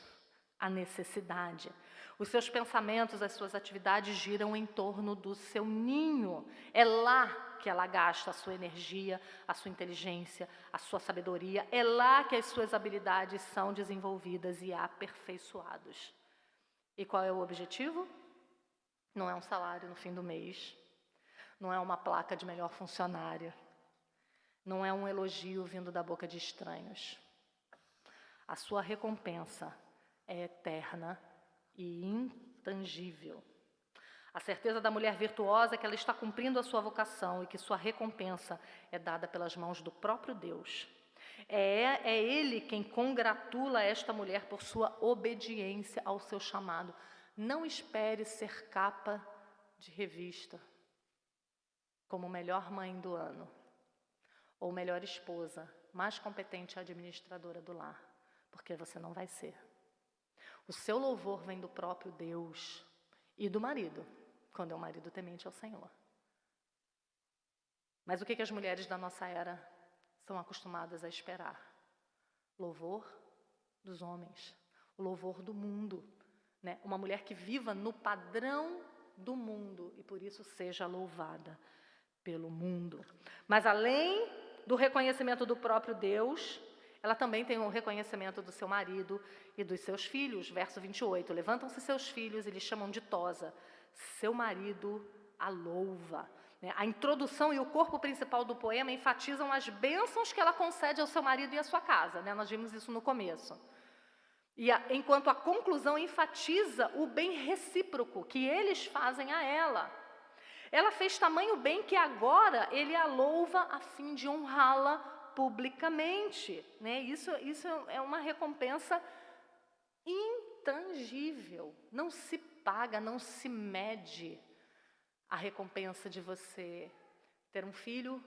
S1: a necessidade. Os seus pensamentos, as suas atividades giram em torno do seu ninho. É lá que ela gasta a sua energia, a sua inteligência, a sua sabedoria. É lá que as suas habilidades são desenvolvidas e aperfeiçoadas. E qual é o objetivo? Não é um salário no fim do mês. Não é uma placa de melhor funcionária. Não é um elogio vindo da boca de estranhos. A sua recompensa é eterna e intangível. A certeza da mulher virtuosa é que ela está cumprindo a sua vocação e que sua recompensa é dada pelas mãos do próprio Deus. É Ele quem congratula esta mulher por sua obediência ao seu chamado. Não espere ser capa de revista como melhor mãe do ano ou melhor esposa, mais competente administradora do lar, porque você não vai ser. O seu louvor vem do próprio Deus e do marido, quando é um marido temente ao Senhor. Mas o que as mulheres da nossa era são acostumadas a esperar? Louvor dos homens, o louvor do mundo, né? Uma mulher que viva no padrão do mundo e por isso seja louvada pelo mundo. Mas além do reconhecimento do próprio Deus, ela também tem um reconhecimento do seu marido e dos seus filhos. Verso 28, levantam-se seus filhos e lhe chamam de Tosa. Seu marido a louva. A introdução e o corpo principal do poema enfatizam as bênçãos que ela concede ao seu marido e à sua casa. Nós vimos isso no começo. E enquanto a conclusão enfatiza o bem recíproco que eles fazem a ela. Ela fez tamanho bem que agora ele a louva a fim de honrá-la publicamente. Isso é uma recompensa intangível. Não se paga, não se mede. a recompensa de você ter um filho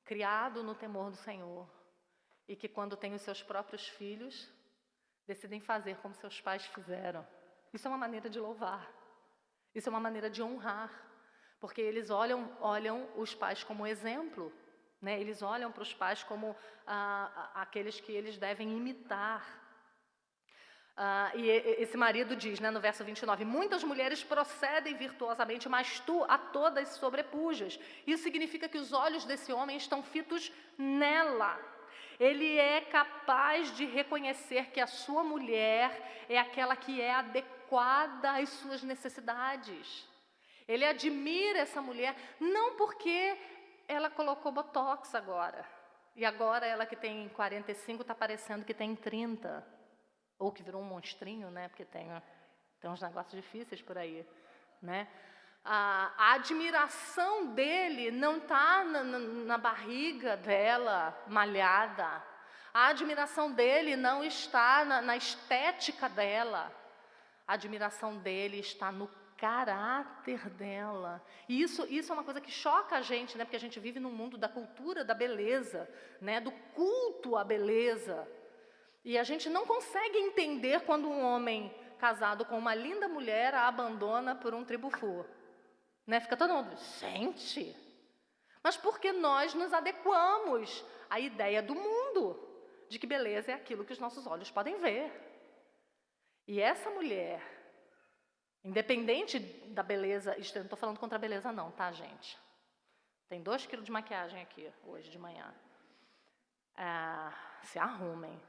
S1: criado no temor do Senhor e que, quando tem os seus próprios filhos, decidem fazer como seus pais fizeram. Isso é uma maneira de louvar. Isso é uma maneira de honrar. Porque eles olham os pais como exemplo, né? Eles olham para os pais como aqueles que eles devem imitar. E esse marido diz, né, no verso 29, muitas mulheres procedem virtuosamente, mas tu a todas sobrepujas. Isso significa que os olhos desse homem estão fitos nela. Ele é capaz de reconhecer que a sua mulher é aquela que é adequada às suas necessidades. Ele admira essa mulher, não porque ela colocou botox agora, e agora ela que tem 45 está parecendo que tem 30, ou que virou um monstrinho, né? Porque tem uns negócios difíceis por aí, né? A admiração dele não está na barriga dela malhada. A admiração dele não está na estética dela. A admiração dele está no caráter dela. E isso é uma coisa que choca a gente, né? Porque a gente vive num mundo da cultura da beleza, né? Do culto à beleza. E a gente não consegue entender quando um homem casado com uma linda mulher a abandona por um tribufu. Né? Fica todo mundo, gente, mas porque nós nos adequamos à ideia do mundo, de que beleza é aquilo que os nossos olhos podem ver. E essa mulher, independente da beleza, não estou falando contra a beleza não, tá, gente? Tem 2 quilos de maquiagem aqui, hoje de manhã. Se arrumem,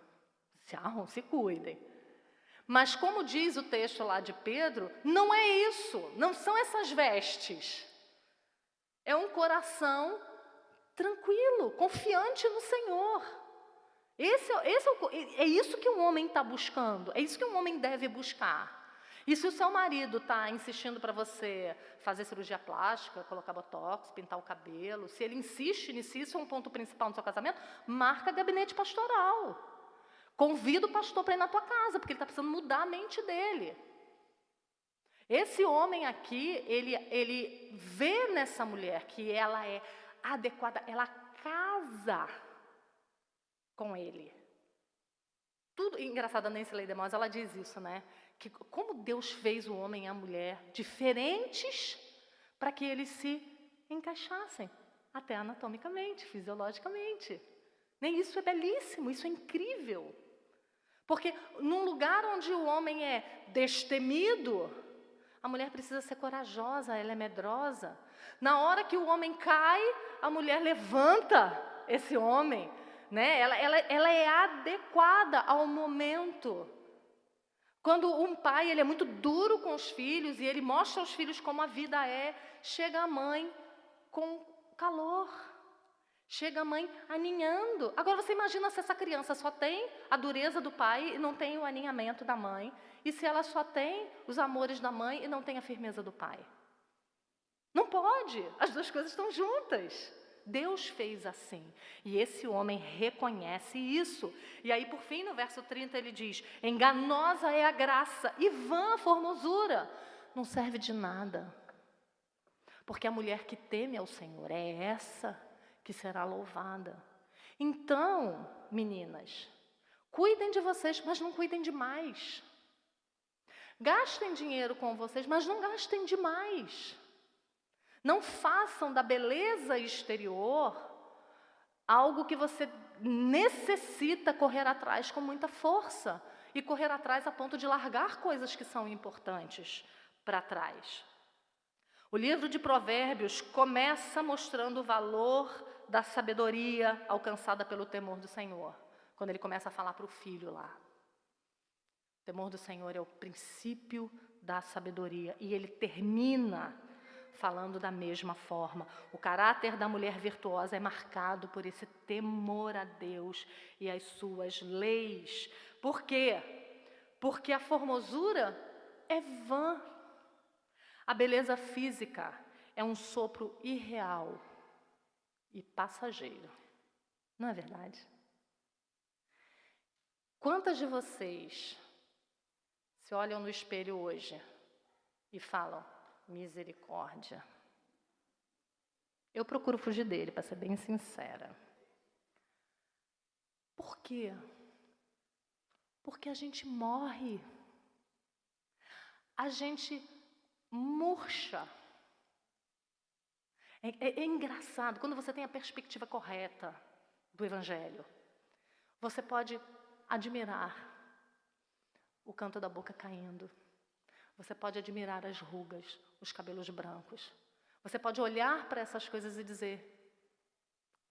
S1: se cuidem. Mas como diz o texto lá de Pedro, não é isso, não são essas vestes. É um coração tranquilo, confiante no Senhor. É isso que um homem está buscando, é isso que um homem deve buscar. E se o seu marido está insistindo para você fazer cirurgia plástica, colocar botox, pintar o cabelo, se ele insiste nisso, isso é um ponto principal no seu casamento, marca gabinete pastoral. Convida o pastor para ir na tua casa, porque ele está precisando mudar a mente dele. Esse homem aqui, ele vê nessa mulher que ela é adequada, ela casa com ele. Tudo, engraçado, a Nancy Lee DeMoss, ela diz isso, né? Que como Deus fez o homem e a mulher diferentes para que eles se encaixassem, até anatomicamente, fisiologicamente. Nem isso é belíssimo, isso é incrível. Porque num lugar onde o homem é destemido, a mulher precisa ser corajosa, ela é medrosa. Na hora que o homem cai, a mulher levanta esse homem, né? Ela é adequada ao momento. Quando um pai ele é muito duro com os filhos e ele mostra aos filhos como a vida é, chega a mãe com calor. Chega a mãe aninhando. Agora você imagina se essa criança só tem a dureza do pai e não tem o aninhamento da mãe. E se ela só tem os amores da mãe e não tem a firmeza do pai. Não pode. As duas coisas estão juntas. Deus fez assim. E esse homem reconhece isso. E aí, por fim, no verso 30, ele diz, enganosa é a graça e vã a formosura. Não serve de nada. Porque a mulher que teme ao Senhor é essa que será louvada. Então, meninas, cuidem de vocês, mas não cuidem demais. Gastem dinheiro com vocês, mas não gastem demais. Não façam da beleza exterior algo que você necessita correr atrás com muita força e correr atrás a ponto de largar coisas que são importantes para trás. O livro de Provérbios começa mostrando o valor da sabedoria alcançada pelo temor do Senhor, quando ele começa a falar para o filho lá. O temor do Senhor é o princípio da sabedoria, e ele termina falando da mesma forma. O caráter da mulher virtuosa é marcado por esse temor a Deus e as suas leis. Por quê? Porque a formosura é vã. A beleza física é um sopro irreal e passageiro. Não é verdade? Quantas de vocês se olham no espelho hoje e falam, misericórdia, Eu procuro fugir dele, para ser bem sincera. Por quê? Porque a gente morre. A gente murcha. É engraçado, quando você tem a perspectiva correta do Evangelho, você pode admirar o canto da boca caindo. Você pode admirar as rugas, os cabelos brancos. Você pode olhar para essas coisas e dizer: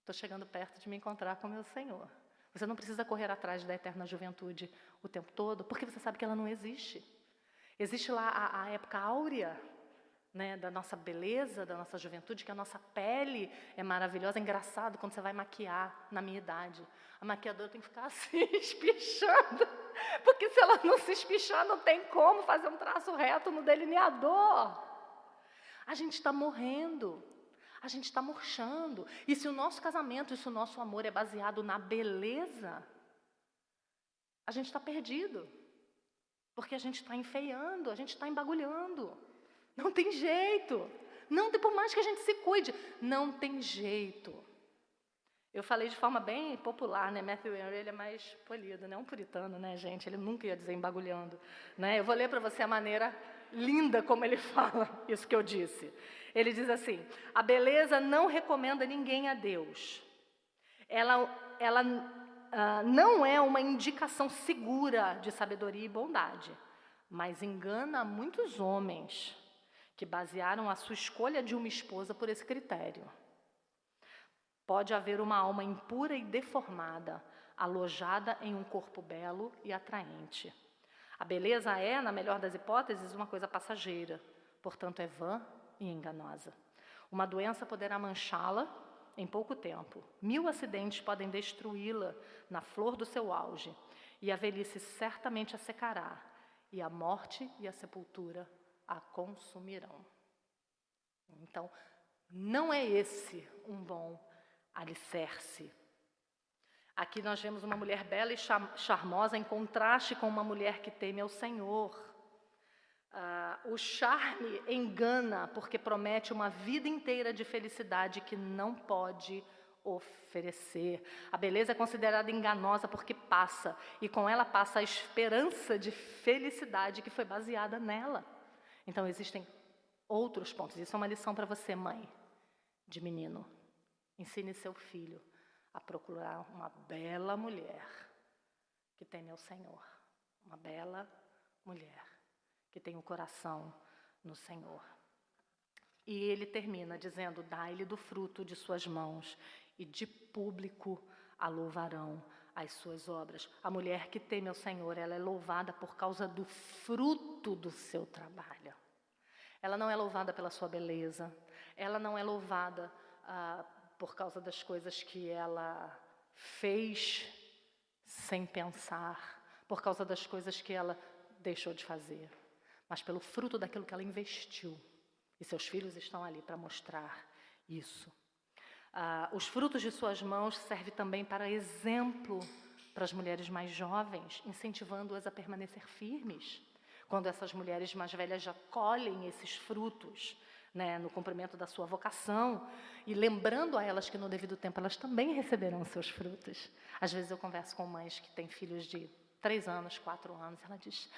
S1: estou chegando perto de me encontrar com o meu Senhor. Você não precisa correr atrás da eterna juventude o tempo todo, porque você sabe que ela não existe. Existe lá a época áurea, né, da nossa beleza, da nossa juventude, que a nossa pele é maravilhosa. É engraçado quando você vai maquiar na minha idade. A maquiadora tem que ficar assim, espichando, porque se ela não se espichar, não tem como fazer um traço reto no delineador. A gente está morrendo, a gente está murchando. E se o nosso casamento, e se o nosso amor é baseado na beleza, a gente está perdido, porque a gente está enfeiando, a gente está embagulhando. Não tem jeito. Não tem, por mais que a gente se cuide, não tem jeito. Eu falei de forma bem popular, né? Matthew Henry, ele é mais polido, né? Um puritano, né, gente? Ele nunca ia dizer embagulhando, né? Eu vou ler para você a maneira linda como ele fala isso que eu disse. Ele diz assim: a beleza não recomenda ninguém a Deus. Ela não é uma indicação segura de sabedoria e bondade, mas engana muitos homens que basearam a sua escolha de uma esposa por esse critério. Pode haver uma alma impura e deformada, alojada em um corpo belo e atraente. A beleza é, na melhor das hipóteses, uma coisa passageira, portanto é vã e enganosa. Uma doença poderá manchá-la em pouco tempo. 1000 acidentes podem destruí-la na flor do seu auge, e a velhice certamente a secará, e a morte e a sepultura a consumirão. Então, não é esse um bom alicerce. Aqui nós vemos uma mulher bela e charmosa em contraste com uma mulher que teme ao Senhor. O charme engana porque promete uma vida inteira de felicidade que não pode oferecer. A beleza é considerada enganosa porque passa, e com ela passa a esperança de felicidade que foi baseada nela. Então existem outros pontos. Isso é uma lição para você, mãe de menino. Ensine seu filho a procurar uma bela mulher que teme ao Senhor. Uma bela mulher que tem o coração no Senhor. E ele termina dizendo: dai-lhe do fruto de suas mãos, e de público a louvarão as suas obras. A mulher que teme ao Senhor, ela é louvada por causa do fruto do seu trabalho. Ela não é louvada pela sua beleza, ela não é louvada por causa das coisas que ela fez sem pensar, por causa das coisas que ela deixou de fazer, mas pelo fruto daquilo que ela investiu. E seus filhos estão ali para mostrar isso. Os frutos de suas mãos servem também para exemplo para as mulheres mais jovens, incentivando-as a permanecer firmes. Quando essas mulheres mais velhas já colhem esses frutos, né, no cumprimento da sua vocação, e lembrando a elas que no devido tempo elas também receberão seus frutos. Às vezes eu converso com mães que têm filhos de 3 anos, 4 anos, ela diz: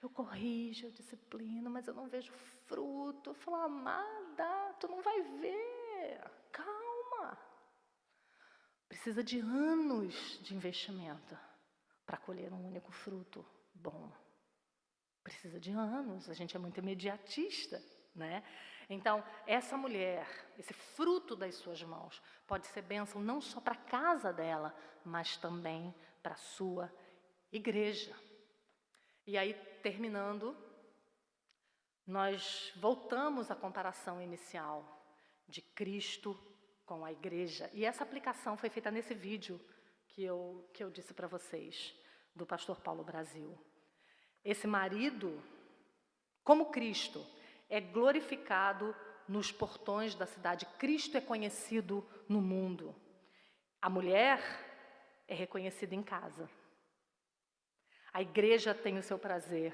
S1: eu corrijo, eu disciplino, mas eu não vejo fruto. Eu falo: amada, tu não vai ver, calma. Precisa de anos de investimento para colher um único fruto bom. Precisa de anos, a gente é muito imediatista, né? Então, essa mulher, esse fruto das suas mãos, pode ser bênção não só para a casa dela, mas também para a sua igreja. E aí, terminando, nós voltamos à comparação inicial de Cristo com a igreja. E essa aplicação foi feita nesse vídeo que eu disse para vocês, do pastor Paulo Brasil. Esse marido, como Cristo, é glorificado nos portões da cidade. Cristo é conhecido no mundo. A mulher é reconhecida em casa. A igreja tem o seu prazer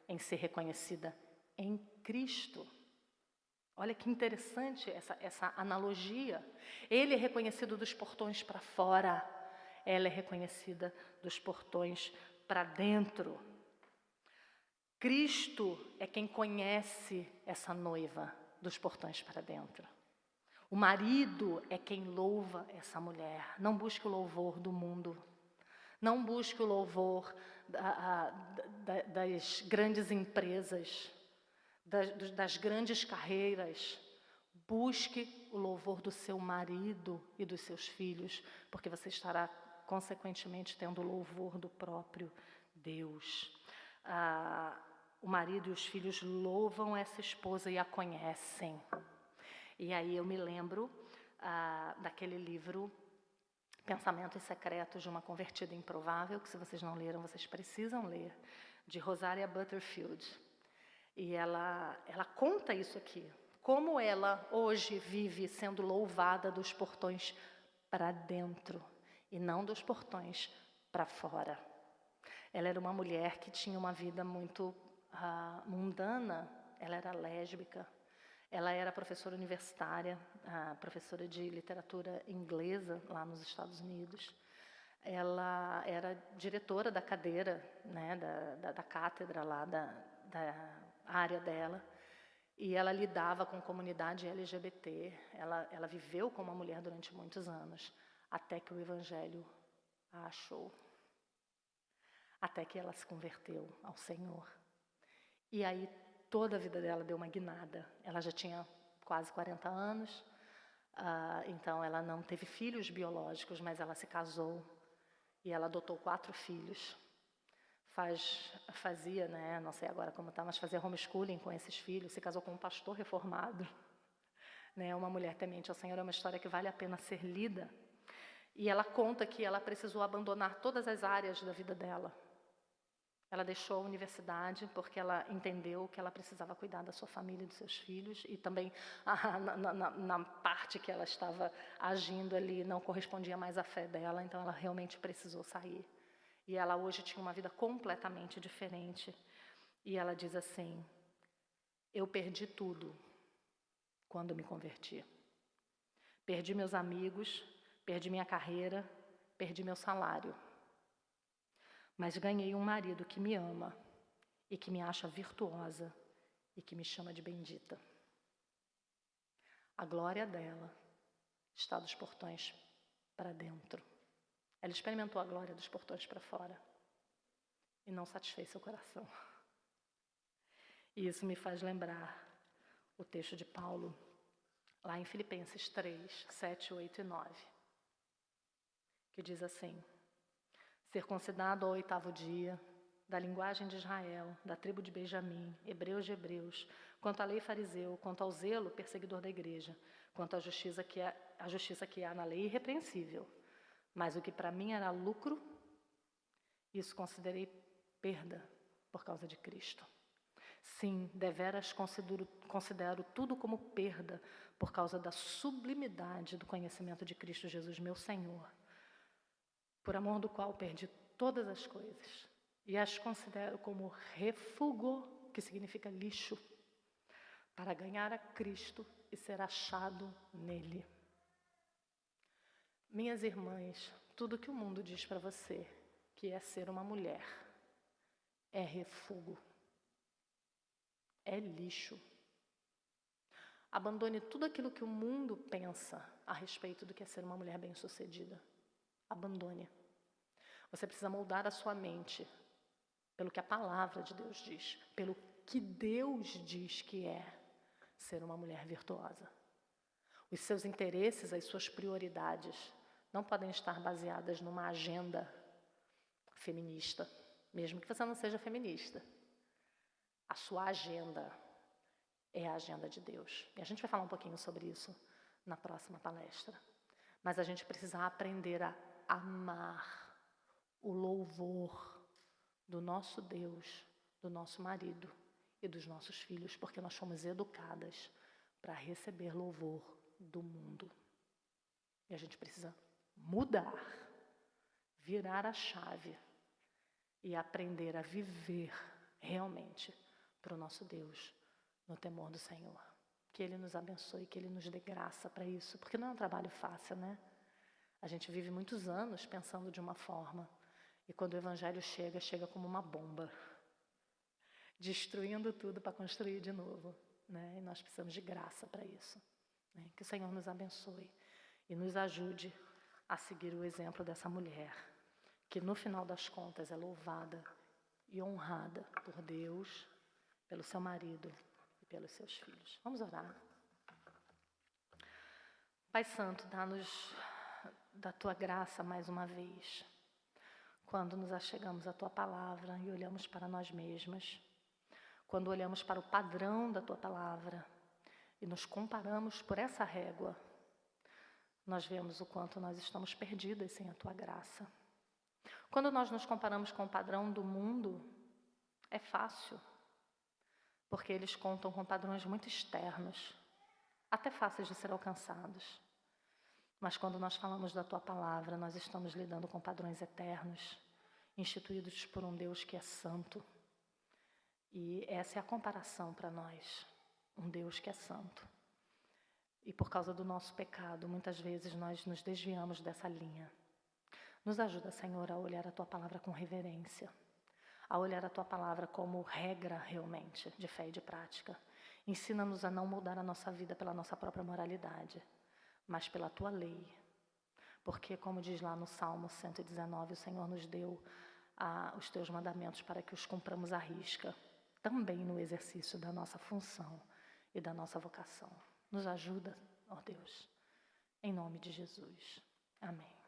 S1: em ser reconhecida em Cristo. Olha que interessante essa analogia. Ele é reconhecido dos portões para fora, ela é reconhecida dos portões para dentro. Cristo é quem conhece essa noiva dos portões para dentro. O marido é quem louva essa mulher. Não busque o louvor do mundo. Não busque o louvor das grandes empresas, das grandes carreiras. Busque o louvor do seu marido e dos seus filhos, porque você estará, consequentemente, tendo o louvor do próprio Deus. O marido e os filhos louvam essa esposa e a conhecem. E aí eu me lembro daquele livro Pensamentos Secretos de uma Convertida Improvável, que se vocês não leram, vocês precisam ler, de Rosaria Butterfield. E ela conta isso aqui, como ela hoje vive sendo louvada dos portões para dentro e não dos portões para fora. Ela era uma mulher que tinha uma vida muito mundana, ela era lésbica, ela era professora universitária, professora de literatura inglesa lá nos Estados Unidos. Ela era diretora da cadeira, né, da cátedra lá da área dela, e ela lidava com a comunidade LGBT. Ela viveu como uma mulher durante muitos anos, até que o Evangelho a achou, até que ela se converteu ao Senhor. E aí toda a vida dela deu uma guinada. Ela já tinha quase 40 anos, então ela não teve filhos biológicos, mas ela se casou e ela adotou 4 filhos. Fazia, né, não sei agora como está, mas fazia homeschooling com esses filhos, se casou com um pastor reformado, né, uma mulher temente ao Senhor. É uma história que vale a pena ser lida. E ela conta que ela precisou abandonar todas as áreas da vida dela. Ela deixou a universidade porque ela entendeu que ela precisava cuidar da sua família e dos seus filhos, e também na parte que ela estava agindo ali não correspondia mais à fé dela, então ela realmente precisou sair. E ela hoje tinha uma vida completamente diferente. E ela diz assim: eu perdi tudo quando me converti. Perdi meus amigos, perdi minha carreira, perdi meu salário. Mas ganhei um marido que me ama e que me acha virtuosa e que me chama de bendita. A glória dela está dos portões para dentro. Ela experimentou a glória dos portões para fora e não satisfez seu coração. E isso me faz lembrar o texto de Paulo, lá em Filipenses 3, 7, 8 e 9, que diz assim: circuncidado ao 8º dia, da linguagem de Israel, da tribo de Benjamim, hebreus de hebreus, quanto à lei fariseu, quanto ao zelo perseguidor da igreja, quanto à justiça que há na lei irrepreensível. Mas o que para mim era lucro, isso considerei perda por causa de Cristo. Sim, deveras considero tudo como perda por causa da sublimidade do conhecimento de Cristo Jesus, meu Senhor, por amor do qual perdi todas as coisas e as considero como refúgio, que significa lixo, para ganhar a Cristo e ser achado nele. Minhas irmãs, tudo que o mundo diz para você que é ser uma mulher é refúgio, é lixo. Abandone tudo aquilo que o mundo pensa a respeito do que é ser uma mulher bem-sucedida. Abandone. Você precisa moldar a sua mente pelo que a palavra de Deus diz, pelo que Deus diz que é ser uma mulher virtuosa. Os seus interesses, as suas prioridades não podem estar baseadas numa agenda feminista, mesmo que você não seja feminista. A sua agenda é a agenda de Deus. E a gente vai falar um pouquinho sobre isso na próxima palestra. Mas a gente precisa aprender a amar o louvor do nosso Deus, do nosso marido e dos nossos filhos, porque nós fomos educadas para receber louvor do mundo. E a gente precisa mudar, virar a chave e aprender a viver realmente para o nosso Deus no temor do Senhor. que Ele nos abençoe, que Ele nos dê graça para isso, porque não é um trabalho fácil, né? A gente vive muitos anos pensando de uma forma, e quando o Evangelho chega, chega como uma bomba, destruindo tudo para construir de novo, né? E nós precisamos de graça para isso, né? Que o Senhor nos abençoe e nos ajude a seguir o exemplo dessa mulher, que no final das contas é louvada e honrada por Deus, pelo seu marido e pelos seus filhos. Vamos orar. Pai Santo, dá-nos da Tua graça mais uma vez, quando nos achegamos à Tua palavra e olhamos para nós mesmas, quando olhamos para o padrão da Tua palavra e nos comparamos por essa régua, nós vemos o quanto nós estamos perdidas sem a Tua graça. Quando nós nos comparamos com o padrão do mundo, é fácil, porque eles contam com padrões muito externos, até fáceis de ser alcançados. Mas quando nós falamos da Tua palavra, nós estamos lidando com padrões eternos, instituídos por um Deus que é santo. E essa é a comparação para nós, um Deus que é santo. E por causa do nosso pecado, muitas vezes nós nos desviamos dessa linha. Nos ajuda, Senhor, a olhar a Tua palavra com reverência, a olhar a Tua palavra como regra realmente de fé e de prática. Ensina-nos a não mudar a nossa vida pela nossa própria moralidade, mas pela Tua lei. Porque, como diz lá no Salmo 119, o Senhor nos deu os Teus mandamentos para que os cumpramos à risca, também no exercício da nossa função e da nossa vocação. Nos ajuda, ó Deus, em nome de Jesus. Amém.